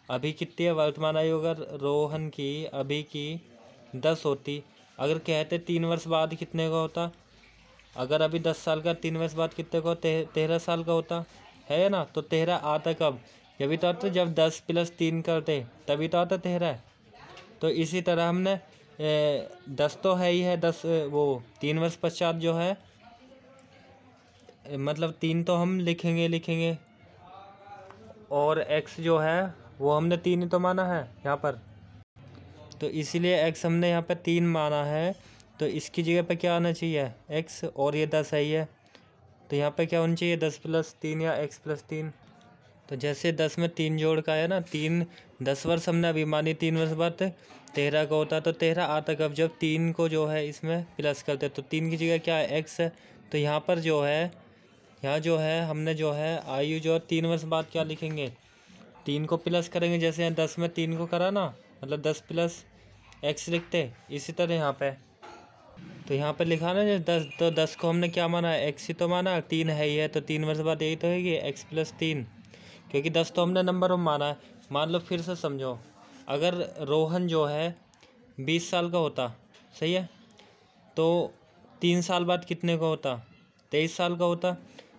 अभी कितनी है वर्तमान आयु, अगर रोहन की अभी की 10 होती, अगर कहते 3 वर्ष बाद कितने का होता, अगर अभी 10 साल का 3 वर्ष बाद कितने का 13 साल का होता है ना, तो 13 आता कब, जब तो आता जब 10 + 3 करते, तभी तो आता 13। तो इसी तरह हमने 10 तो है ही है, 10 वो 3 वर्ष पश्चात जो है, मतलब 3 तो हम लिखेंगे, और x जो है वो हमने 3 ही तो माना है यहाँ पर, तो इसीलिए x हमने यहाँ पर 3 माना है, तो इसकी जगह पे क्या आना चाहिए, x, और ये 10 है ही है, तो यहाँ पे क्या होना चाहिए, 10 + 3 या x + 3। तो जैसे 10 में 3 जोड़ का है ना, 3 10 वर्ष हमने अभी मानी, 3 वर्ष बाद 13 का होता, तो 13 आता कब, जब 3 को जो है इसमें प्लस करते, तो 3 की जगह क्या है, x है। तो यहाँ पर जो है, यहाँ जो है हमने जो है आयु जो 3 वर्ष बाद क्या लिखेंगे, 3 को प्लस करेंगे, जैसे यहाँ 10 में 3 को करा ना, मतलब 10 + x लिखते, इसी तरह यहाँ पे, तो यहाँ पे लिखा ना जो 10, तो 10 को हमने क्या माना, x ही तो माना, 3 है ही है, तो 3 वर्ष बाद यही तो होगी x + 3, क्योंकि 10 तो हमने नंबर में माना है। मान लो फिर से समझो, अगर रोहन जो है 20 साल का होता, सही है, तो 3 साल बाद कितने का होता, 23 साल का होता,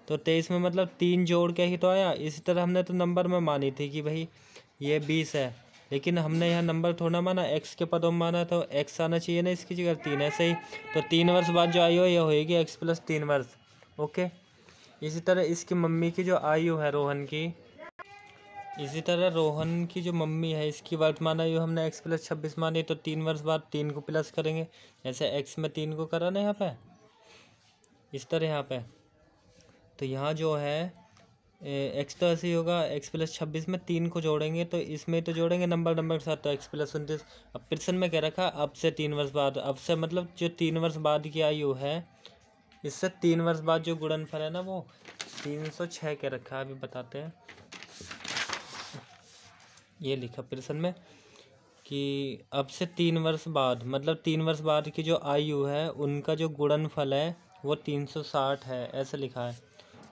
तो 23 में मतलब 3 जोड़ के ही तो आया। इसी तरह हमने तो नंबर में मानी थी कि भाई ये 20 है, लेकिन हमने यहाँ नंबर थोड़ा माना, x के पदों में माना, तो x आना चाहिए ना इसकी जगह, 3 ऐसे ही, तो 3 वर्ष बाद जो आयु है ये होएगी x + 3 वर्ष। ओके, इसी तरह इसकी मम्मी की जो आयु है रोहन की, इसी तरह रोहन की जो मम्मी है इसकी वर्तमान आयु हमने x + 26 मानी, तो 3 वर्ष बाद 3 को प्लस करेंगे, जैसे x में 3 को करा ना यहाँ पे, इस तरह यहाँ पे, तो यहाँ जो है x तो ऐसे ही होगा, x + 26 में 3 को जोड़ेंगे, तो इसमें तो जोड़ेंगे नंबर के साथ, तो x + 29। अब प्रश्न में कह रखा अब से 3 वर्ष बाद, अब से मतलब जो 3 वर्ष बाद की आयु है, इससे 3 वर्ष बाद जो गुणनफल है ना वो 306 कह रखा है। अभी बताते हैं, ये लिखा प्रश्न में कि अब से 3 वर्ष बाद, मतलब 3 वर्ष बाद की जो आयु है उनका जो गुणनफल है वो 360 है, ऐसे लिखा है।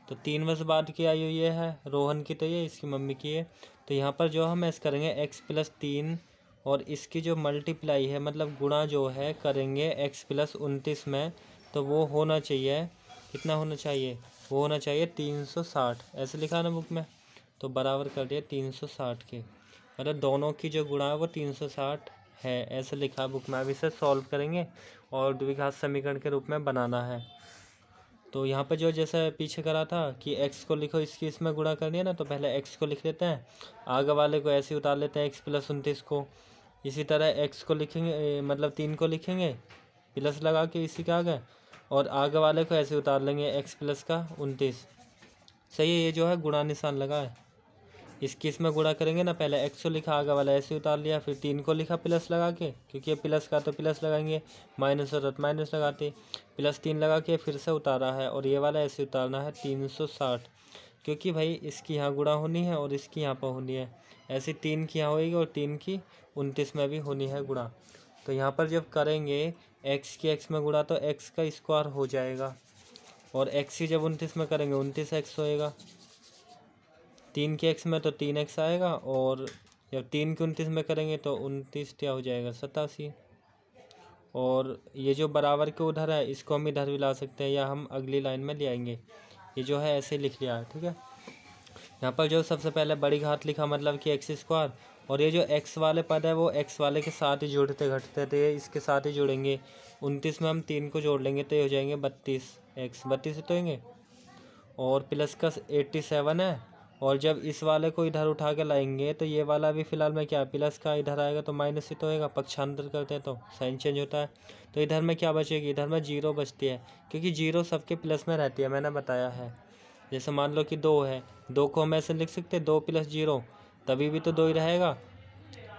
तो 3 वर्ष बाद की आयु ये है रोहन की, तो ये इसकी मम्मी की है, तो यहाँ पर जो हम ऐसे करेंगे x + 3, और इसकी जो मल्टीप्लाई है मतलब गुणा जो है करेंगे x + 29 में, तो वो होना चाहिए, कितना होना चाहिए, वो होना चाहिए 360, ऐसे लिखा ना बुक में, तो बराबर कर दिया 360 के, मतलब दोनों की जो गुणा है वो 360 है, ऐसे लिखा बुक में। अब इसे सॉल्व करेंगे और द्विघात समीकरण के रूप में बनाना है। तो यहाँ पे जो जैसा पीछे करा था कि x को लिखो, इसकी इसमें गुणा करनी है ना, तो पहले x को लिख लेते हैं, आगे वाले को ऐसे उतार लेते हैं x + 29 को। इसी तरह x को लिखेंगे, मतलब 3 को लिखेंगे प्लस लगा के इसी के आगे, और आगे वाले को ऐसे उतार लेंगे x + का 29। सही है, ये जो है गुणा निशान लगा है, इसकी इसमें गुणा करेंगे ना, पहले x को लिखा, आगे वाला ऐसे उतार लिया, फिर 3 को लिखा प्लस लगा के, क्योंकि ये प्लस का तो प्लस लगाएंगे, माइनस होता तो माइनस लगाते, +3 लगा के फिर से उतारा है, और ये वाला ऐसे उतारना है 360, क्योंकि भाई इसकी यहाँ गुणा होनी है और इसकी यहाँ पर होनी है, ऐसे 3 की यहाँ होगी और 3 की 29 में भी होनी है गुणा। तो यहाँ पर जब करेंगे x की x में गुणा, तो x का स्क्वायर हो जाएगा, और x की जब 29 में करेंगे 29x होएगा, 3 के x में तो 3x आएगा, और जब 3 की 29 में करेंगे तो 29 क्या हो जाएगा 87। और ये जो बराबर के उधर है इसको हम इधर भी ला सकते हैं या हम अगली लाइन में ले आएंगे। ये जो है ऐसे लिख लिया है, ठीक है। यहाँ पर जो सबसे पहले बड़ी घात लिखा मतलब कि एक्स स्क्वायर, और ये जो एक्स वाले पद है वो एक्स वाले के साथ ही जुड़ते घटते थे, इसके साथ ही जुड़ेंगे। 29 में हम 3 को जोड़ लेंगे तो ये हो जाएंगे 32 एक्स, 32 तो होंगे। और प्लस का 87 है, और जब इस वाले को इधर उठा के लाएंगे तो ये वाला भी फिलहाल में क्या प्लस का इधर आएगा तो माइनस ही तो होएगा, पक्षांतर करते हैं तो साइन चेंज होता है। तो इधर में क्या बचेगी, इधर में 0 बचती है, क्योंकि 0 सबके प्लस में रहती है, मैंने बताया है। जैसे मान लो कि 2 है, 2 को हम ऐसे लिख सकते हैं 2 + 0, तभी भी तो 2 ही रहेगा,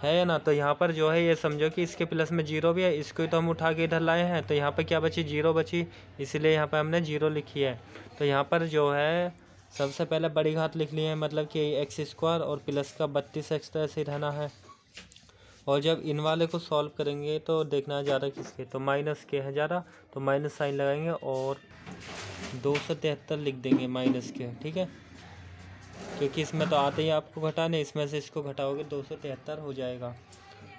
है ना। तो यहाँ पर जो है ये समझो कि इसके प्लस में 0 भी है, इसको तो हम उठा के इधर लाए हैं, तो यहाँ पर क्या बची 0 बची, इसलिए यहाँ पर हमने 0 लिखी है। तो यहाँ पर जो है सबसे पहले बड़ी घात लिख ली है, मतलब कि एक्स स्क्वायर और प्लस का 32x तो ऐसे ही रहना है। और जब इन वाले को सॉल्व करेंगे तो देखना है ज़्यादा किसके, तो माइनस के है ज़्यादा, तो माइनस साइन लगाएंगे और 273 लिख देंगे माइनस के, ठीक है। क्योंकि इसमें तो आते ही आपको घटाने, इसमें से इसको घटाओगे 273 हो जाएगा।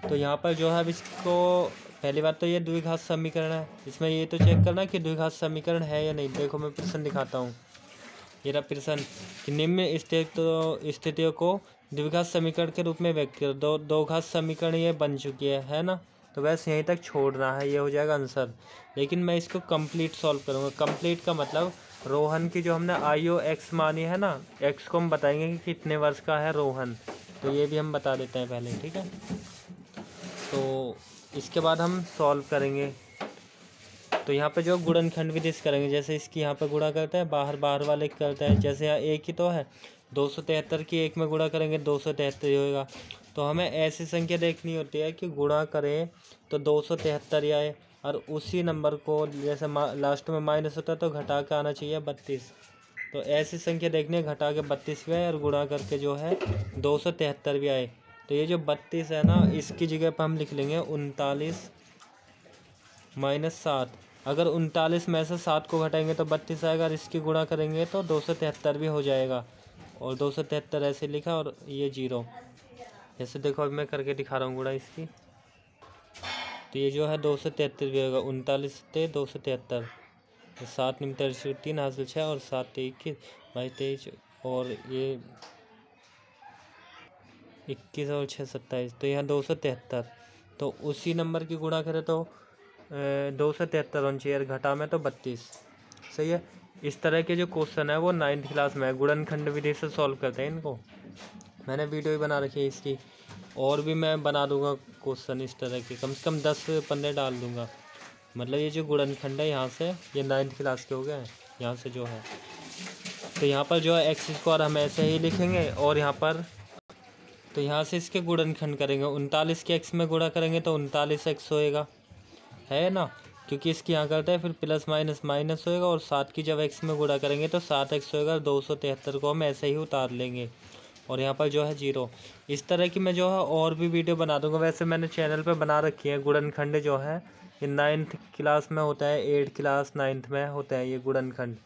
तो यहाँ पर जो है अब इसको पहली बात तो ये द्विघात समीकरण है, इसमें ये तो चेक करना कि द्विघात समीकरण है या नहीं। देखो मैं प्रश्न दिखाता हूँ, ये रहा प्रश्न कि निम्न स्थितियों को द्विघात समीकरण के रूप में व्यक्त करो। दो घात समीकरण ये बन चुकी है ना। तो बस यहीं तक छोड़ना है, ये हो जाएगा आंसर। लेकिन मैं इसको कंप्लीट सॉल्व करूँगा। कंप्लीट का मतलब रोहन की जो हमने IO x मानी है ना, x को हम बताएंगे कि कितने वर्ष का है रोहन, तो ये भी हम बता देते हैं पहले, ठीक है। तो इसके बाद हम सॉल्व करेंगे। तो यहाँ पे जो गुणनखंड विधि से करेंगे, जैसे इसकी यहाँ पे गुणा करते हैं, बाहर बाहर वाले करते हैं। जैसे यहाँ एक ही तो है, 273 की 1 में गुणा करेंगे 273 ही होएगा। तो हमें ऐसी संख्या देखनी होती है कि गुणा करें तो 273 आए, और उसी नंबर को जैसे लास्ट में माइनस होता है तो घटा के आना चाहिए 32। तो ऐसी संख्या देखनी है, घटा के 32 भी आए और गुणा करके जो है 273 भी आए। तो ये जो 32 है ना, इसकी जगह पर हम लिख लेंगे 39 - 7। अगर 39 में से 7 को घटाएंगे तो 32 आएगा, और इसकी गुणा करेंगे तो 273 भी हो जाएगा। और 273 ऐसे लिखा, और ये 0। जैसे देखो अभी मैं करके दिखा रहा हूँ गुणा इसकी, तो ये जो है 273 भी होगा। 39 से 273, 7 × 3 हासिल 6, और 7 × 21 22 और ये 21 और 6 27, तो यहाँ 273। तो उसी नंबर की गुणा करें तो 273 होनी चाहिए, घटा में तो 32। सही है। इस तरह के जो क्वेश्चन है वो 9th क्लास में है, गुणनखंड विधि से सॉल्व करते हैं इनको। मैंने वीडियो भी बना रखी है इसकी, और भी मैं बना दूंगा क्वेश्चन इस तरह के, कम से कम 10-15 डाल दूंगा। मतलब ये जो गुणनखंड है यहाँ से, ये 9th क्लास के हो गए हैं यहाँ से जो है। तो यहाँ पर जो है एक्स स्क्वायर हम ऐसे ही लिखेंगे, और यहाँ पर तो यहाँ से इसके गुणनखंड करेंगे। 39 के x में गुणा करेंगे तो 39x होएगा, है ना, क्योंकि इसकी यहाँ करते हैं, फिर प्लस माइनस माइनस होएगा, और 7 की जब x में गुणा करेंगे तो 7x होएगा। 273 को हम ऐसे ही उतार लेंगे, और यहाँ पर जो है 0। इस तरह की मैं जो है और भी वीडियो बना दूंगा। वैसे मैंने चैनल पे बना रखी है। गुणनखंड जो है ये 9th क्लास में होता है, 8th क्लास 9th में होता है ये गुणनखंड।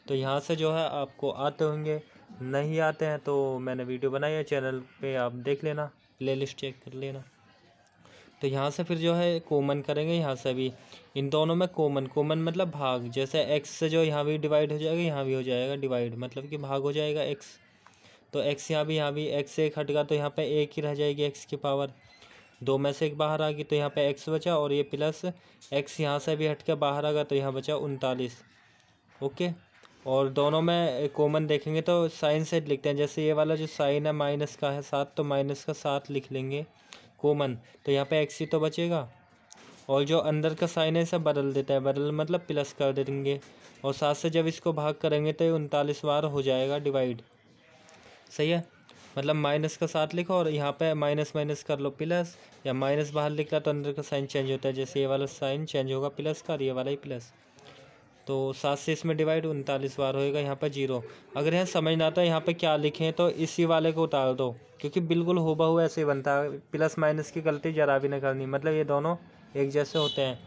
तो यहाँ से जो है आपको आते होंगे, नहीं आते हैं तो मैंने वीडियो बनाई है चैनल पे, आप देख लेना, प्लेलिस्ट चेक कर लेना। तो यहाँ से फिर जो है कॉमन करेंगे, यहाँ से भी इन दोनों में कॉमन मतलब भाग। जैसे x से जो यहाँ भी डिवाइड हो जाएगा, यहाँ भी हो जाएगा डिवाइड, मतलब कि भाग हो जाएगा x। तो x यहाँ भी x से 1 हटेगा तो यहाँ पे 1 ही रह जाएगी, x की पावर 2 में से 1 बाहर आ गई तो यहाँ पे x बचा, और ये प्लस x यहाँ से भी हट के बाहर आ गया तो यहाँ बचा 39। ओके। और दोनों में कॉमन देखेंगे तो साइन से लिखते हैं। जैसे ये वाला जो साइन है माइनस का है 7, तो माइनस का 7 लिख लेंगे कॉमन, तो यहाँ पे x ही तो बचेगा। और जो अंदर का साइन है इसे बदल देता है, बदल मतलब प्लस कर देंगे, और 7 से जब इसको भाग करेंगे तो 39 बार हो जाएगा डिवाइड। सही है। मतलब माइनस का 7 लिखो, और यहाँ पे माइनस माइनस कर लो प्लस, या माइनस बाहर लिख रहा तो अंदर का साइन चेंज होता है। जैसे ये वाला साइन चेंज होगा प्लस का, और ये वाला ही प्लस। तो 7 से इसमें डिवाइड 39 बार होएगा, यहाँ पर 0। अगर यहाँ समझना आता है यहाँ पे क्या लिखें तो इसी वाले को उतार दो, क्योंकि बिल्कुल हूबहू ऐसे ही बनता है। प्लस माइनस की गलती जरा भी नहीं करनी, मतलब ये दोनों एक जैसे होते हैं।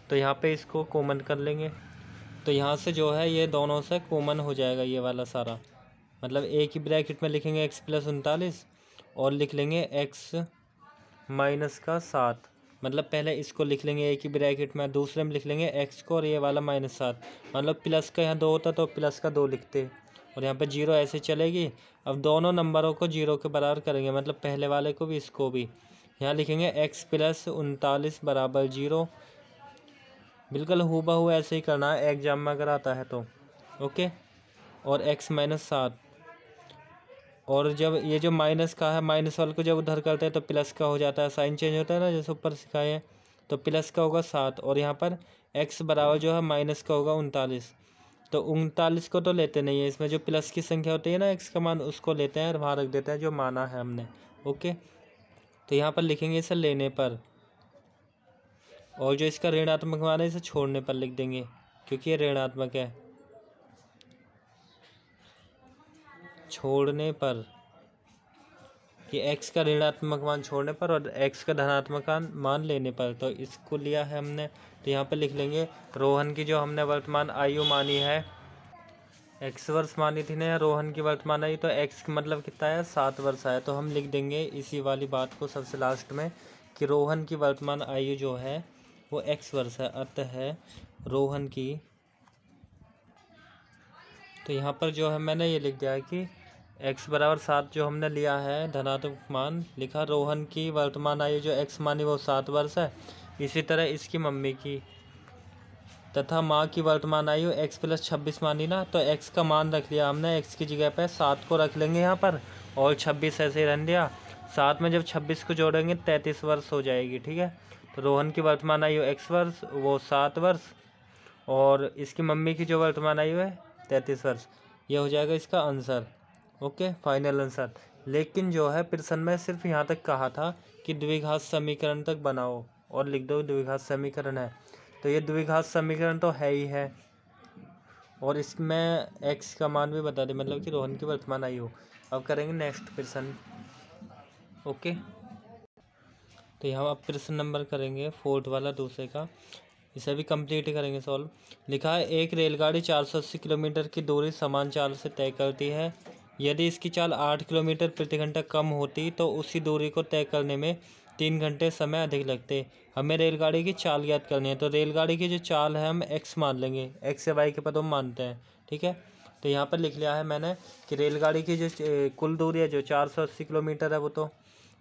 तो यहाँ पे इसको कॉमन कर लेंगे, तो यहाँ से जो है ये दोनों से कॉमन हो जाएगा ये वाला सारा। मतलब एक ही ब्रैकेट में लिखेंगे x + 39, और लिख लेंगे x माइनस का 7। मतलब पहले इसको लिख लेंगे एक ही ब्रैकेट में, दूसरे में लिख लेंगे x को और ये वाला -7। मतलब प्लस का यहाँ 2 होता तो प्लस का 2 लिखते, और यहाँ पे 0 ऐसे चलेगी। अब दोनों नंबरों को 0 के बराबर करेंगे, मतलब पहले वाले को भी इसको भी। यहाँ लिखेंगे x + 39 = 0। बिल्कुल हूबहू ऐसे ही करना है एग्जाम में अगर आता है तो। ओके, और x - 7, और जब ये जो माइनस का है, माइनस वाले को जब उधर करते हैं तो प्लस का हो जाता है, साइन चेंज होता है ना जैसे ऊपर सिखाए हैं। तो प्लस का होगा 7, और यहाँ पर x बराबर जो है माइनस का होगा 39। तो 39 को तो लेते नहीं है, इसमें जो प्लस की संख्या होती है ना x का मान, उसको लेते हैं और वहाँ रख देते हैं जो माना है हमने। ओके, तो यहाँ पर लिखेंगे इसे लेने पर, और जो इसका ऋणात्मक मान है इसे छोड़ने पर लिख देंगे, क्योंकि ये ऋणात्मक है। छोड़ने पर, कि x का ऋणात्मक मान छोड़ने पर और x का धनात्मक मान लेने पर, तो इसको लिया है हमने। तो यहाँ पे लिख लेंगे रोहन की जो हमने वर्तमान आयु मानी है, x वर्ष मानी थी ना रोहन की वर्तमान आयु, तो x मतलब कितना है 7 वर्ष है। तो हम लिख देंगे इसी वाली बात को सबसे लास्ट में, कि रोहन की वर्तमान आयु जो है वो x वर्ष है, अतः रोहन की, तो यहाँ पर जो है मैंने ये लिख दिया है कि x बराबर 7 जो हमने लिया है धनात्मक मान लिखा, रोहन की वर्तमान आयु जो x मानी वो 7 वर्ष है। इसी तरह इसकी मम्मी की तथा माँ की वर्तमान आयु x + 26 मानी ना, तो x का मान रख लिया हमने, x की जगह पे 7 को रख लेंगे यहाँ पर, और 26 ऐसे ही रहने दिया। 7 में जब 26 को जोड़ेंगे 33 वर्ष हो जाएगी। ठीक है, तो रोहन की वर्तमान आयु x वर्ष वो 7 वर्ष, और इसकी मम्मी की जो वर्तमान आयु है 33 वर्ष। ये हो जाएगा इसका आंसर। Okay, final answer. लेकिन जो है प्रश्न में सिर्फ यहाँ तक कहा था कि द्विघात समीकरण तक बनाओ और लिख दो द्विघात समीकरण है, तो ये द्विघात समीकरण तो है ही है, और इसमें x का मान भी बता दे, मतलब कि रोहन की वर्तमान आयु। अब करेंगे नेक्स्ट प्रश्न। ओके, तो यहाँ अब प्रश्न नंबर करेंगे 4 वाला दूसरे का, इसे भी कंप्लीट करेंगे सॉल्व। लिखा है एक रेलगाड़ी 480 किलोमीटर की दूरी समान चाल से तय करती है। यदि इसकी चाल 8 किलोमीटर प्रति घंटा कम होती तो उसी दूरी को तय करने में 3 घंटे समय अधिक लगते। हमें रेलगाड़ी की चाल ज्ञात करनी है, तो रेलगाड़ी की जो चाल है हम x मान लेंगे, x या y के पद हम मानते हैं। ठीक है, तो यहाँ पर लिख लिया है मैंने कि रेलगाड़ी की जो कुल दूरी है जो 480 किलोमीटर है वो, तो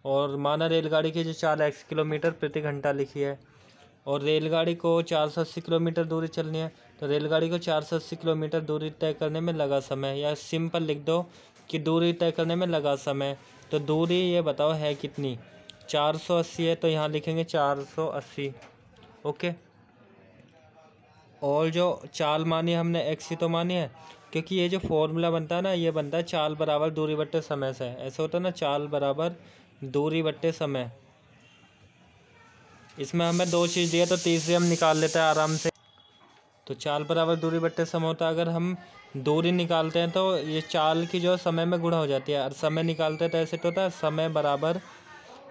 और माना रेलगाड़ी की जो चाल x किलोमीटर प्रति घंटा लिखी है, और रेलगाड़ी को 480 किलोमीटर दूरी चलनी है, तो रेलगाड़ी को 480 किलोमीटर दूरी तय करने में लगा समय, या सिंपल लिख दो कि दूरी तय करने में लगा समय। तो दूरी ये बताओ है कितनी, 480 है, तो यहाँ लिखेंगे 480। ओके, और जो चाल मानी है हमने x ही तो मानी है, क्योंकि ये जो फॉर्मूला बनता है ना, ये बनता है चाल बराबर दूरी बट्टे समय से। ऐसा होता है ना, चाल बराबर दूरी बट्टे समय। इसमें हमें 2 चीज़ दिया, तो तीसरी हम निकाल लेते हैं आराम से। तो चाल बराबर दूरी बट्टे समय होता है, अगर हम दूरी निकालते हैं तो ये चाल की जो समय में गुणा हो जाती है, और समय निकालते हैं तो ऐसे तो होता है समय बराबर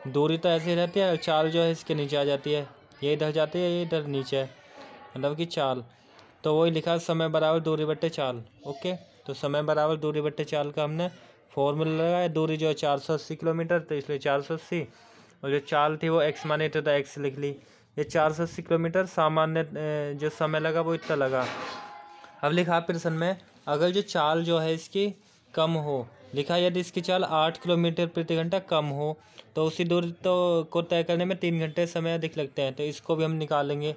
दूरी, तो ऐसे ही रहती है, चाल जो है इसके नीचे आ जाती है, ये इधर जाती है ये इधर नीचे है, मतलब कि चाल। तो वही लिखा समय बराबर दूरी बट्टे चाल। ओके, तो समय बराबर दूरी बट्टे चाल का हमने फॉर्मूला लगाया, दूरी जो है 480 किलोमीटर, तो इसलिए 480, और जो चाल थी वो x माने थे तो x लिख ली। ये 480 किलोमीटर सामान्य जो समय लगा वो इतना लगा। अब लिखा प्रश्न में अगर जो चाल जो है इसकी कम हो, लिखा यदि इसकी चाल 8 किलोमीटर प्रति घंटा कम हो तो उसी दूरी तो को तय करने में 3 घंटे समय अधिक लगते हैं। तो इसको भी हम निकालेंगे,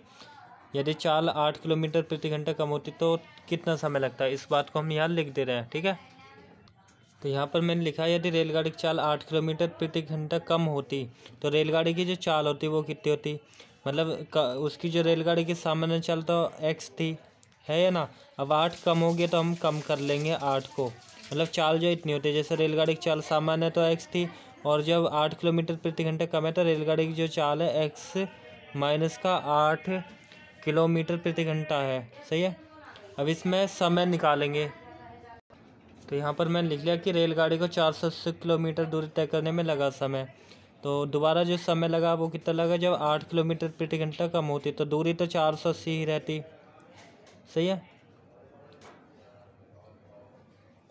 यदि चाल 8 किलोमीटर प्रति घंटा कम होती तो कितना समय लगता है, इस बात को हम यहाँ लिख दे रहे हैं। ठीक है, तो यहाँ पर मैंने लिखा है यदि रेलगाड़ी की चाल 8 किलोमीटर प्रति घंटा कम होती तो रेलगाड़ी की जो चाल होती वो कितनी होती, मतलब उसकी जो रेलगाड़ी की सामान्य चाल तो x थी, है या ना। अब 8 कम हो गया तो हम कम कर लेंगे 8 को, मतलब चाल जो इतनी होती है, जैसे रेलगाड़ी की चाल सामान्य तो x थी, और जब 8 किलोमीटर प्रति घंटा कम है तो रेलगाड़ी की जो चाल है x माइनस का 8 किलोमीटर प्रति घंटा है। सही है, अब इसमें समय निकालेंगे, तो यहाँ पर मैंने लिख लिया कि रेलगाड़ी को 480 किलोमीटर दूरी तय करने में लगा समय। तो दोबारा जो समय लगा वो कितना लगा, जब 8 किलोमीटर प्रति घंटा कम होती, तो दूरी तो 480 ही रहती। सही है,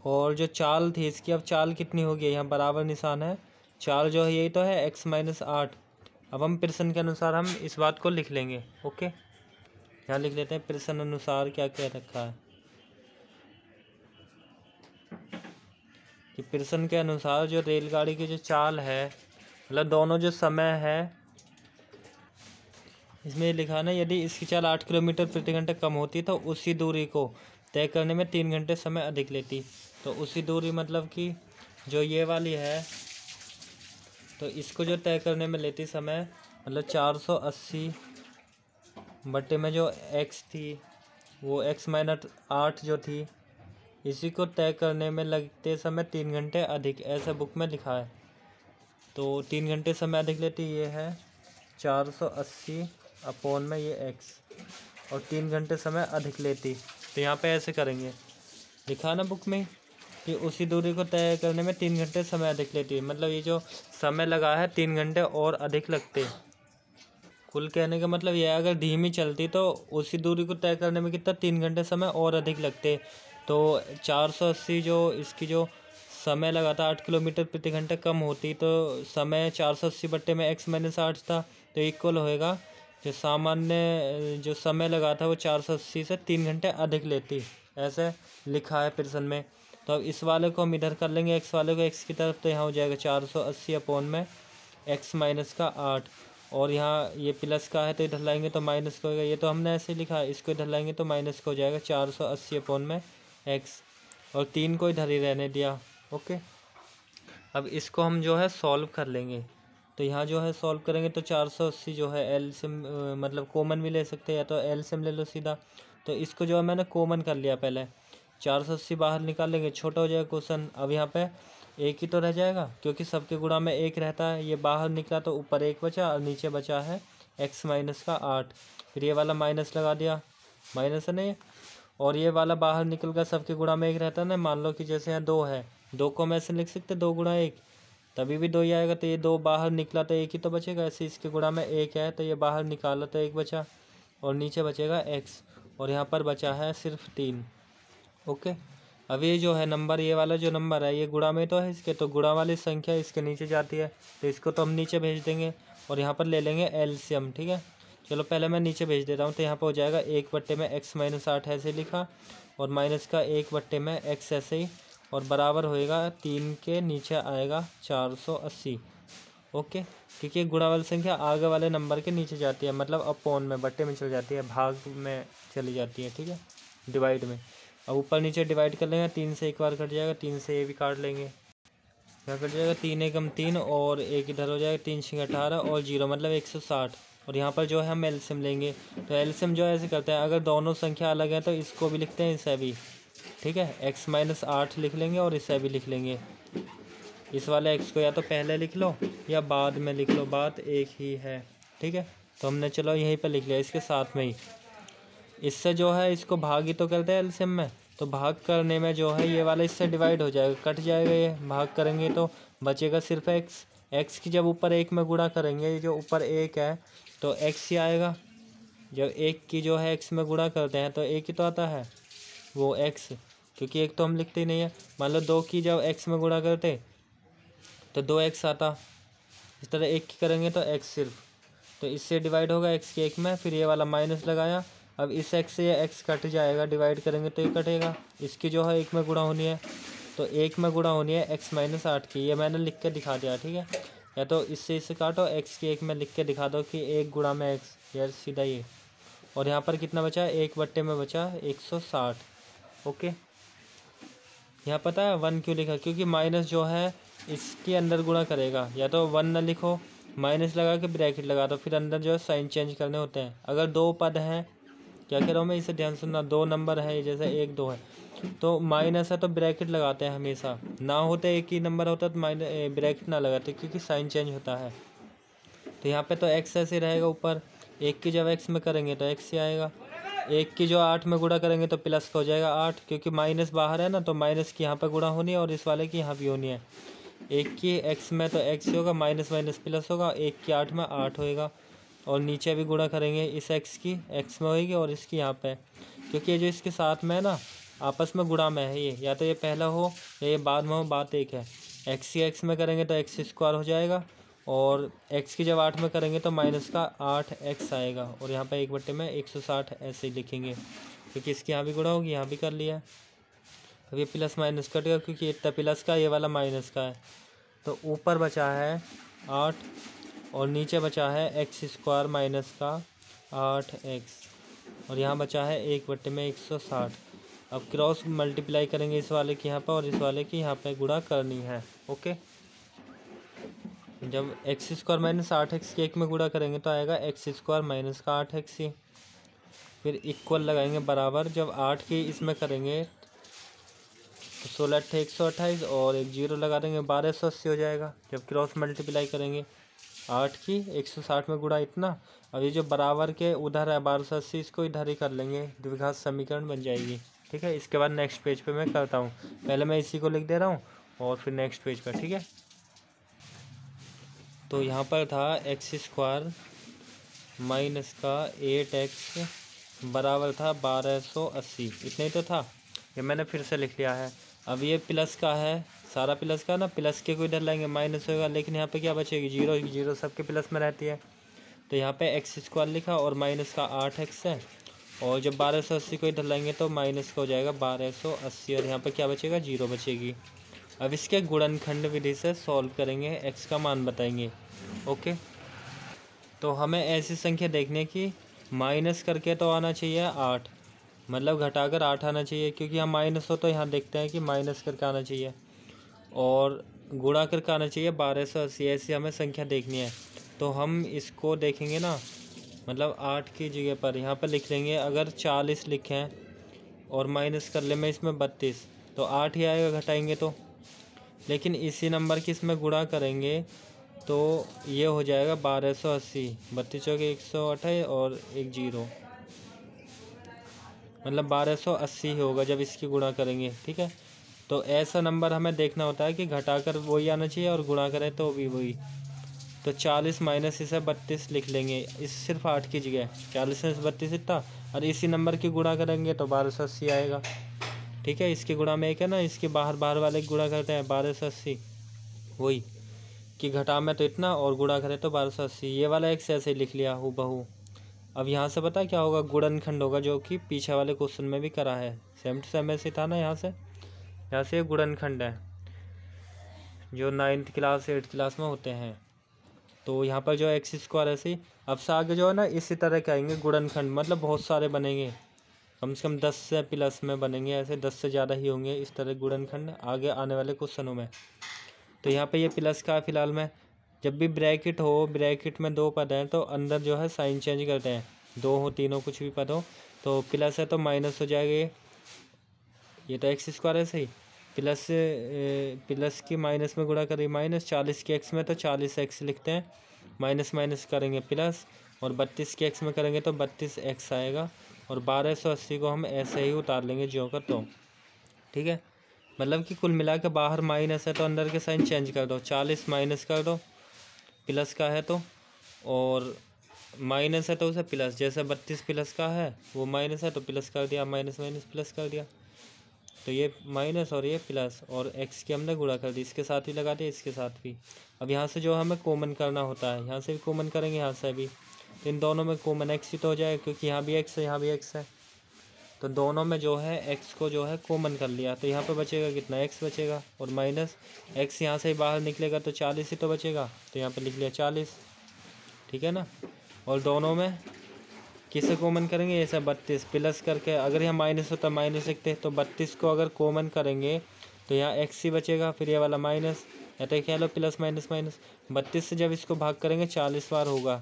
और जो चाल थी इसकी, अब चाल कितनी होगी, यहाँ बराबर निशान है, 4 जो है यही तो है x माइनस 8। अब हम प्रश्न के अनुसार हम इस बात को लिख लेंगे। ओके, यहाँ लिख लेते हैं प्रश्न अनुसार क्या कह रखा है कि प्रश्न के अनुसार जो रेलगाड़ी की जो चाल है, मतलब दोनों जो समय है, इसमें लिखा ना यदि इसकी चाल 8 किलोमीटर प्रति घंटे कम होती तो उसी दूरी को तय करने में 3 घंटे समय अधिक लेती। तो उसी दूरी मतलब कि जो ये वाली है, तो इसको जो तय करने में लेती समय, मतलब 480 बटे में जो x थी वो x माइनस 8 जो थी, इसी को तय करने में लगते समय 3 घंटे अधिक, ऐसा बुक में लिखा है। तो 3 घंटे समय अधिक लेती ये है 480 अपॉन में ये x, और 3 घंटे समय अधिक लेती। तो यहाँ पे ऐसे करेंगे, लिखा ना बुक में कि उसी दूरी को तय करने में 3 घंटे समय अधिक लेती है, मतलब ये जो समय लगा है 3 घंटे और अधिक लगते। कुल कहने का मतलब यह है अगर धीमी चलती तो उसी दूरी को तय करने में कितना 3 घंटे समय और अधिक लगते। तो 480 जो इसकी जो समय लगा था 8 किलोमीटर प्रति घंटे कम होती, तो समय 480 बट्टे में x माइनस 8 था, तो इक्वल होएगा जो सामान्य जो समय लगा था वो 480 से 3 घंटे अधिक लेती। ऐसे लिखा है प्रश्न में। तो अब इस वाले को हम इधर कर लेंगे, x वाले को x की तरफ, तो यहाँ हो जाएगा 480 अपॉन में x माइनस का 8, और यहाँ ये प्लस का है तो इधर लाएंगे तो माइनस का होगा। ये तो हमने ऐसे लिखा है, इसको इधर लाएंगे तो माइनस का हो जाएगा 480 अपॉन में x, और 3 को इधर ही रहने दिया। ओके, अब इसको हम जो है सॉल्व कर लेंगे। तो यहाँ जो है सॉल्व करेंगे तो 480 जो है एलसीएम मतलब कॉमन भी ले सकते हैं, या तो एलसीएम ले लो सीधा। तो इसको जो है मैंने कॉमन कर लिया, पहले 480 बाहर निकाल लेंगे, छोटा हो जाएगा क्वेश्चन। अब यहाँ पे एक ही तो रह जाएगा क्योंकि सबके गुणा में एक रहता है, ये बाहर निकला तो ऊपर एक बचा और नीचे बचा है x माइनस का 8। फिर ये वाला माइनस लगा दिया, माइनस है नहीं, और ये वाला बाहर निकल गया, सबके गुणा में एक रहता है ना। मान लो कि जैसे यहाँ 2 है, 2 को हम ऐसे लिख सकते 2 गुणा 1, तभी भी 2 ही आएगा। तो ये 2 बाहर निकला तो एक ही तो बचेगा, ऐसे इसके गुणा में 1 है तो ये बाहर निकाला तो 1 बचा, और नीचे बचेगा x, और यहाँ पर बचा है सिर्फ 3। ओके, अब ये जो है नंबर, ये वाला जो नंबर है ये गुणा में तो है इसके, तो गुणा वाली संख्या इसके नीचे जाती है, तो इसको तो हम नीचे भेज देंगे और यहाँ पर ले लेंगे एलसीएम। ठीक है, चलो पहले मैं नीचे भेज देता हूँ। तो यहाँ पर हो जाएगा 1 बट्टे में x माइनस 8 ऐसे लिखा, और माइनस का 1 बट्टे में x ऐसे ही, और बराबर होएगा 3 के नीचे आएगा 480। ओके, क्योंकि गुणा वाली संख्या आगे वाले नंबर के नीचे जाती है, मतलब अपॉन में, बट्टे में चल जाती है, भाग में चली जाती है। ठीक है, डिवाइड में। अब ऊपर नीचे डिवाइड कर लेंगे, 3 से एक बार कट जाएगा, 3 से ये भी काट लेंगे, क्या कट जाएगा 3 एकम 3, और एक इधर हो जाएगा 3 छः 18 और 0 मतलब 160। और यहाँ पर जो है हम एलसीएम लेंगे, तो एलसीएम जो ऐसे करते हैं, अगर दोनों संख्या अलग है तो इसको भी लिखते हैं इसे भी। ठीक है, x माइनस 8 लिख लेंगे और इसे भी लिख लेंगे। इस वाले x को या तो पहले लिख लो या बाद में लिख लो, बात एक ही है। ठीक है, तो हमने चलो यहीं पर लिख लिया इसके साथ में ही। इससे जो है इसको भाग ही तो करते हैं एलसीएम में, तो भाग करने में जो है ये वाला इससे डिवाइड हो जाएगा, कट जाएगा, ये भाग करेंगे तो बचेगा सिर्फ x की जब ऊपर 1 में गुणा करेंगे, ये जो ऊपर 1 है तो x ही आएगा। जब 1 की जो है x में गुणा करते हैं तो 1 ही तो आता है वो x, क्योंकि 1 तो हम लिखते ही नहीं है। मान लो 2 की जब x में गुणा करते तो 2x आता, इस तरह 1 की करेंगे तो x सिर्फ, तो इससे डिवाइड होगा x की 1 में, फिर ये वाला माइनस लगाया। अब इस x से ये x कट जाएगा, डिवाइड करेंगे तो ये कटेगा, इसकी जो है 1 में गुणा होनी है, तो 1 में गुणा होनी है x माइनस 8 की, ये मैंने लिख के दिखा दिया। ठीक है, या तो इससे इसे काटो, x की 1 में लिख के दिखा दो कि 1 गुणा में x, यार सीधा ये, और यहाँ पर कितना बचा, 1 बट्टे में बचा 160। ओके, यहाँ पता है 1 क्यों लिखा, क्योंकि माइनस जो है इसके अंदर गुणा करेगा, या तो 1 ना लिखो, माइनस लगा के ब्रैकेट लगा दो, फिर अंदर जो है साइन चेंज करने होते हैं। अगर 2 पद हैं, क्या कह रहा हूँ मैं, इसे ध्यान सुनना, 2 नंबर है जैसे 1 2 है, तो माइनस है तो ब्रैकेट लगाते हैं हमेशा, ना होते एक ही नंबर होता तो माइनस ब्रैकेट ना लगाते, क्योंकि साइन चेंज होता है। तो यहाँ पे तो x ऐसे रहेगा ऊपर, 1 की जब x में करेंगे तो x ही आएगा, 1 की जो 8 में गुणा करेंगे तो प्लस का हो जाएगा 8, क्योंकि माइनस बाहर है ना, तो माइनस की यहाँ पर गुणा होनी है और इस वाले की यहाँ भी होनी है। 1 की x में तो x होगा, माइनस माइनस प्लस होगा, 1 की 8 में 8 होएगा, और नीचे भी गुणा करेंगे, इस x की x में होएगी और इसकी यहाँ पे, क्योंकि ये जो इसके साथ में है ना आपस में गुणा में है, ये या तो ये पहला हो या ये बाद में हो, बात एक है। एक्स की एक्स में करेंगे तो एक्स स्क्वायर हो जाएगा, और एक्स की जब 8 में करेंगे तो माइनस का 8x आएगा, और यहाँ पे 1/160 ऐसे ही लिखेंगे, क्योंकि इसकी यहाँ भी गुणा होगी, यहाँ भी कर लिया। अब ये प्लस माइनस कटेगा, क्योंकि इतना प्लस का ये वाला माइनस का है। तो ऊपर बचा है 8 और नीचे बचा है एक्स स्क्वायर माइनस का 8x, और यहाँ बचा है 1/160। अब क्रॉस मल्टीप्लाई करेंगे इस वाले की यहाँ पर और इस वाले की यहाँ पे गुणा करनी है। ओके, जब एक्स स्क्वायर माइनस 8x के एक में गुणा करेंगे तो आएगा एक्स स्क्वायर माइनस का 8x ही। फिर इक्वल लगाएंगे बराबर, जब 8 की इसमें करेंगे तो 16 × 128 और एक 0 लगा देंगे, 1280 हो जाएगा। जब क्रॉस मल्टीप्लाई करेंगे 8 की 160 में गुणा इतना, अब ये जो बराबर के उधर है 1280, इसको इधर ही कर लेंगे, द्विघात समीकरण बन जाएगी। ठीक है, इसके बाद नेक्स्ट पेज पे मैं करता हूँ, पहले मैं इसी को लिख दे रहा हूँ और फिर नेक्स्ट पेज पर। ठीक है, तो यहाँ पर था एक्स स्क्वायर माइनस का 8x बराबर था 1280, इतना ही तो था, ये मैंने फिर से लिख लिया है। अब ये प्लस का है, सारा प्लस का ना, प्लस के को इधर लाएंगे माइनस होगा, लेकिन यहाँ पे क्या बचेगी, जीरो, जीरो सबके प्लस में रहती है। तो यहाँ पे एक्स स्क्वायर लिखा और माइनस का 8x है, और जब 1280 को इधर लाएंगे तो माइनस का हो जाएगा 1280, और यहाँ पे क्या बचेगा, जीरो बचेगी। अब इसके गुणनखंड विधि से सॉल्व करेंगे, एक्स का मान बताएंगे। ओके, तो हमें ऐसी संख्या देखने की माइनस करके तो आना चाहिए 8, मतलब घटाकर 8 आना चाहिए, क्योंकि यहाँ माइनस हो तो यहाँ देखते हैं कि माइनस करके आना चाहिए, और गुणा करके आना चाहिए 1280। ऐसी हमें संख्या देखनी है, तो हम इसको देखेंगे ना, मतलब 8 की जगह पर यहाँ पर लिख लेंगे, अगर 40 लिखें और माइनस कर ले में इसमें 32, तो 8 ही आएगा घटाएंगे तो। लेकिन इसी नंबर की इसमें गुणा करेंगे तो ये हो जाएगा 1280, 32 चौके 128 और एक 0, मतलब 1280 ही होगा जब इसकी गुणा करेंगे। ठीक है, तो ऐसा नंबर हमें देखना होता है कि घटाकर वही आना चाहिए और गुणा करें तो भी वही। तो 40 माइनस इसे 32 लिख लेंगे, इस सिर्फ 8 की जगह 40 में 32 इतना, और इसी नंबर की गुणा करेंगे तो 1280 आएगा। ठीक है, इसके गुणा में एक है ना, इसके बाहर बाहर वाले गुणा करते हैं 1280, वही कि घटा में तो इतना और गुणा करें तो 1280। ये वाला एक्स ऐसे ही लिख लिया हूबहू। अब यहाँ से पता क्या होगा, गुणनखंड होगा, जो कि पीछे वाले क्वेश्चन में भी करा है, सेम टू सेम ऐसे था ना। यहाँ से गुणनखंड है जो 9th क्लास 8th क्लास में होते हैं। तो यहाँ पर जो एक्स स्क्वायर ऐसे ही, अब से आगे जो है ना इसी तरह के आएंगे गुणनखंड, मतलब बहुत सारे बनेंगे, कम से कम 10 से प्लस में बनेंगे, ऐसे 10 से ज़्यादा ही होंगे इस तरह गुणनखंड आगे आने वाले क्वेश्चनों में। तो यहाँ पे ये प्लस का फिलहाल में, जब भी ब्रैकेट हो, ब्रैकेट में 2 पद हैं तो अंदर जो है साइन चेंज करते हैं, 2 हो 3 हो कुछ भी पद हो, तो प्लस है तो माइनस हो जाएगा। ये तो एक्स स्क्वायर है सही, प्लस प्लस की माइनस में गुणा करेंगे माइनस, 40 के एक्स में तो 40x लिखते हैं, माइनस माइनस करेंगे प्लस, और 32 के एक्स में करेंगे तो 32x आएगा, और 1280 को हम ऐसे ही उतार लेंगे ज्यों का त्यों। ठीक है, मतलब कि कुल मिला के बाहर माइनस है तो अंदर के साइन चेंज कर दो, 40 माइनस कर दो प्लस का है तो, और माइनस है तो उसे प्लस, जैसे 32 प्लस का है वो माइनस है तो प्लस कर दिया, माइनस माइनस प्लस कर दिया, तो ये माइनस और ये प्लस, और एक्स की हमने गुणा कर दी, इसके साथ ही लगा दिया, इसके साथ भी। अब यहाँ से जो हमें कॉमन करना होता है, यहाँ से भी कॉमन करेंगे, यहाँ से भी, तो इन दोनों में कॉमन एक्स ही तो हो जाएगा, क्योंकि यहाँ भी एक्स है यहाँ भी एक्स है, तो दोनों में जो है एक्स को जो है कॉमन कर लिया, तो यहाँ पे बचेगा कितना, एक्स बचेगा, और माइनस एक्स यहाँ से ही बाहर निकलेगा तो 40 ही तो बचेगा, तो यहाँ पे लिख लिया 40। ठीक है ना, और दोनों में किसे कॉमन करेंगे, ऐसा 32 प्लस करके, अगर यहाँ माइनस होता माइनस लिखते, तो 32 को अगर कॉमन करेंगे तो यहाँ एक्स ही बचेगा, फिर ये वाला माइनस, या तो कह लो प्लस माइनस माइनस, 32 से जब इसको भाग करेंगे 40 बार होगा।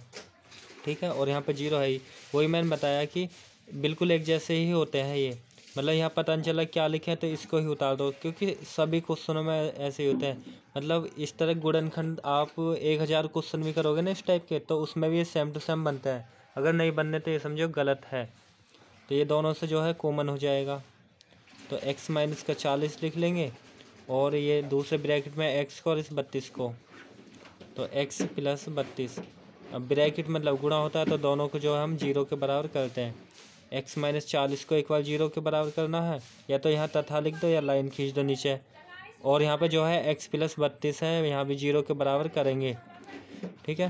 ठीक है, और यहाँ पे 0 है ही, वही मैंने बताया कि बिल्कुल एक जैसे ही होते हैं ये, मतलब यहाँ पता नहीं चला क्या लिखे तो इसको ही उतार दो, क्योंकि सभी क्वेश्चनों में ऐसे ही होते हैं। मतलब इस तरह गुणनखंड आप 1000 क्वेश्चन भी करोगे ना इस टाइप के, तो उसमें भी ये सेम टू सेम बनते हैं, अगर नहीं बनने तो ये समझो गलत है। तो ये दोनों से जो है कॉमन हो जाएगा, तो x माइनस का 40 लिख लेंगे, और ये दूसरे ब्रैकेट में x को और इस 32 को, तो x प्लस 32। अब ब्रैकेट मतलब गुणा होता है तो दोनों को जो है हम 0 के बराबर करते हैं, x माइनस 40 को एक बार 0 के बराबर करना है, या तो यहाँ तथा लिख दो या लाइन खींच दो नीचे, और यहाँ पे जो है x प्लस 32 है, यहाँ भी 0 के बराबर करेंगे। ठीक है,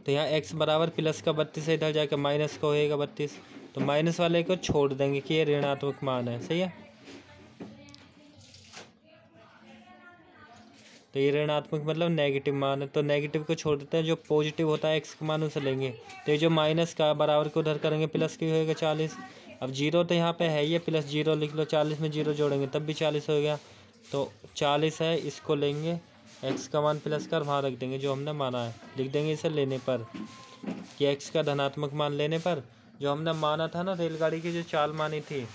तो यहाँ x बराबर प्लस का 32 है, इधर जाकर माइनस का होएगा 32, तो माइनस वाले को छोड़ देंगे कि ये ऋणात्मक मान है। सही है, तो ये ऋणात्मक मतलब नेगेटिव मान है, तो नेगेटिव को छोड़ देते हैं, जो पॉजिटिव होता है x का मान उसे लेंगे। तो ये जो माइनस का बराबर को उधर करेंगे, प्लस की होएगा 40। अब 0 तो यहाँ पे है ही, प्लस 0 लिख लो, 40 में 0 जोड़ेंगे तब भी 40 हो गया। तो 40 है, इसको लेंगे, x का मान प्लस कर वहाँ रख देंगे जो हमने माना है, लिख देंगे इसे लेने पर कि x का धनात्मक मान लेने पर जो हमने माना था ना, रेलगाड़ी की जो चाल मानी थी,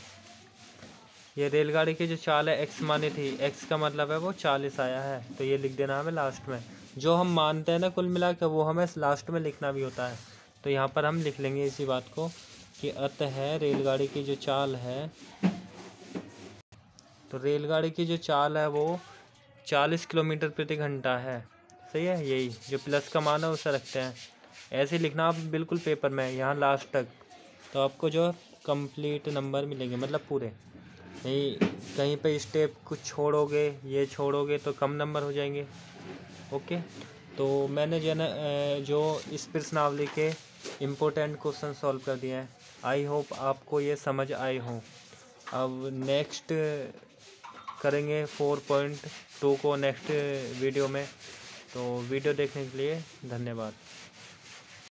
ये रेलगाड़ी की जो चाल है x मानी थी, x का मतलब है वो 40 आया है, तो ये लिख देना हमें लास्ट में। जो हम मानते हैं ना कुल मिला के, वो हमें लास्ट में लिखना भी होता है। तो यहाँ पर हम लिख लेंगे इसी बात को कि अतः रेलगाड़ी की जो चाल है, तो रेलगाड़ी की जो चाल है वो 40 किलोमीटर प्रति घंटा है। सही है, यही जो प्लस का मान है उसे रखते हैं, ऐसे लिखना आप बिल्कुल पेपर में यहाँ लास्ट तक, तो आपको जो कंप्लीट नंबर मिलेंगे, मतलब पूरे। नहीं कहीं पे स्टेप कुछ छोड़ोगे, ये छोड़ोगे तो कम नंबर हो जाएंगे। ओके, तो मैंने जो इस प्रश्नावली के इम्पोर्टेंट क्वेश्चन सॉल्व कर दिए हैं। आई होप आपको ये समझ आए हों। अब नेक्स्ट करेंगे 4.2 को नेक्स्ट वीडियो में। तो वीडियो देखने के लिए धन्यवाद।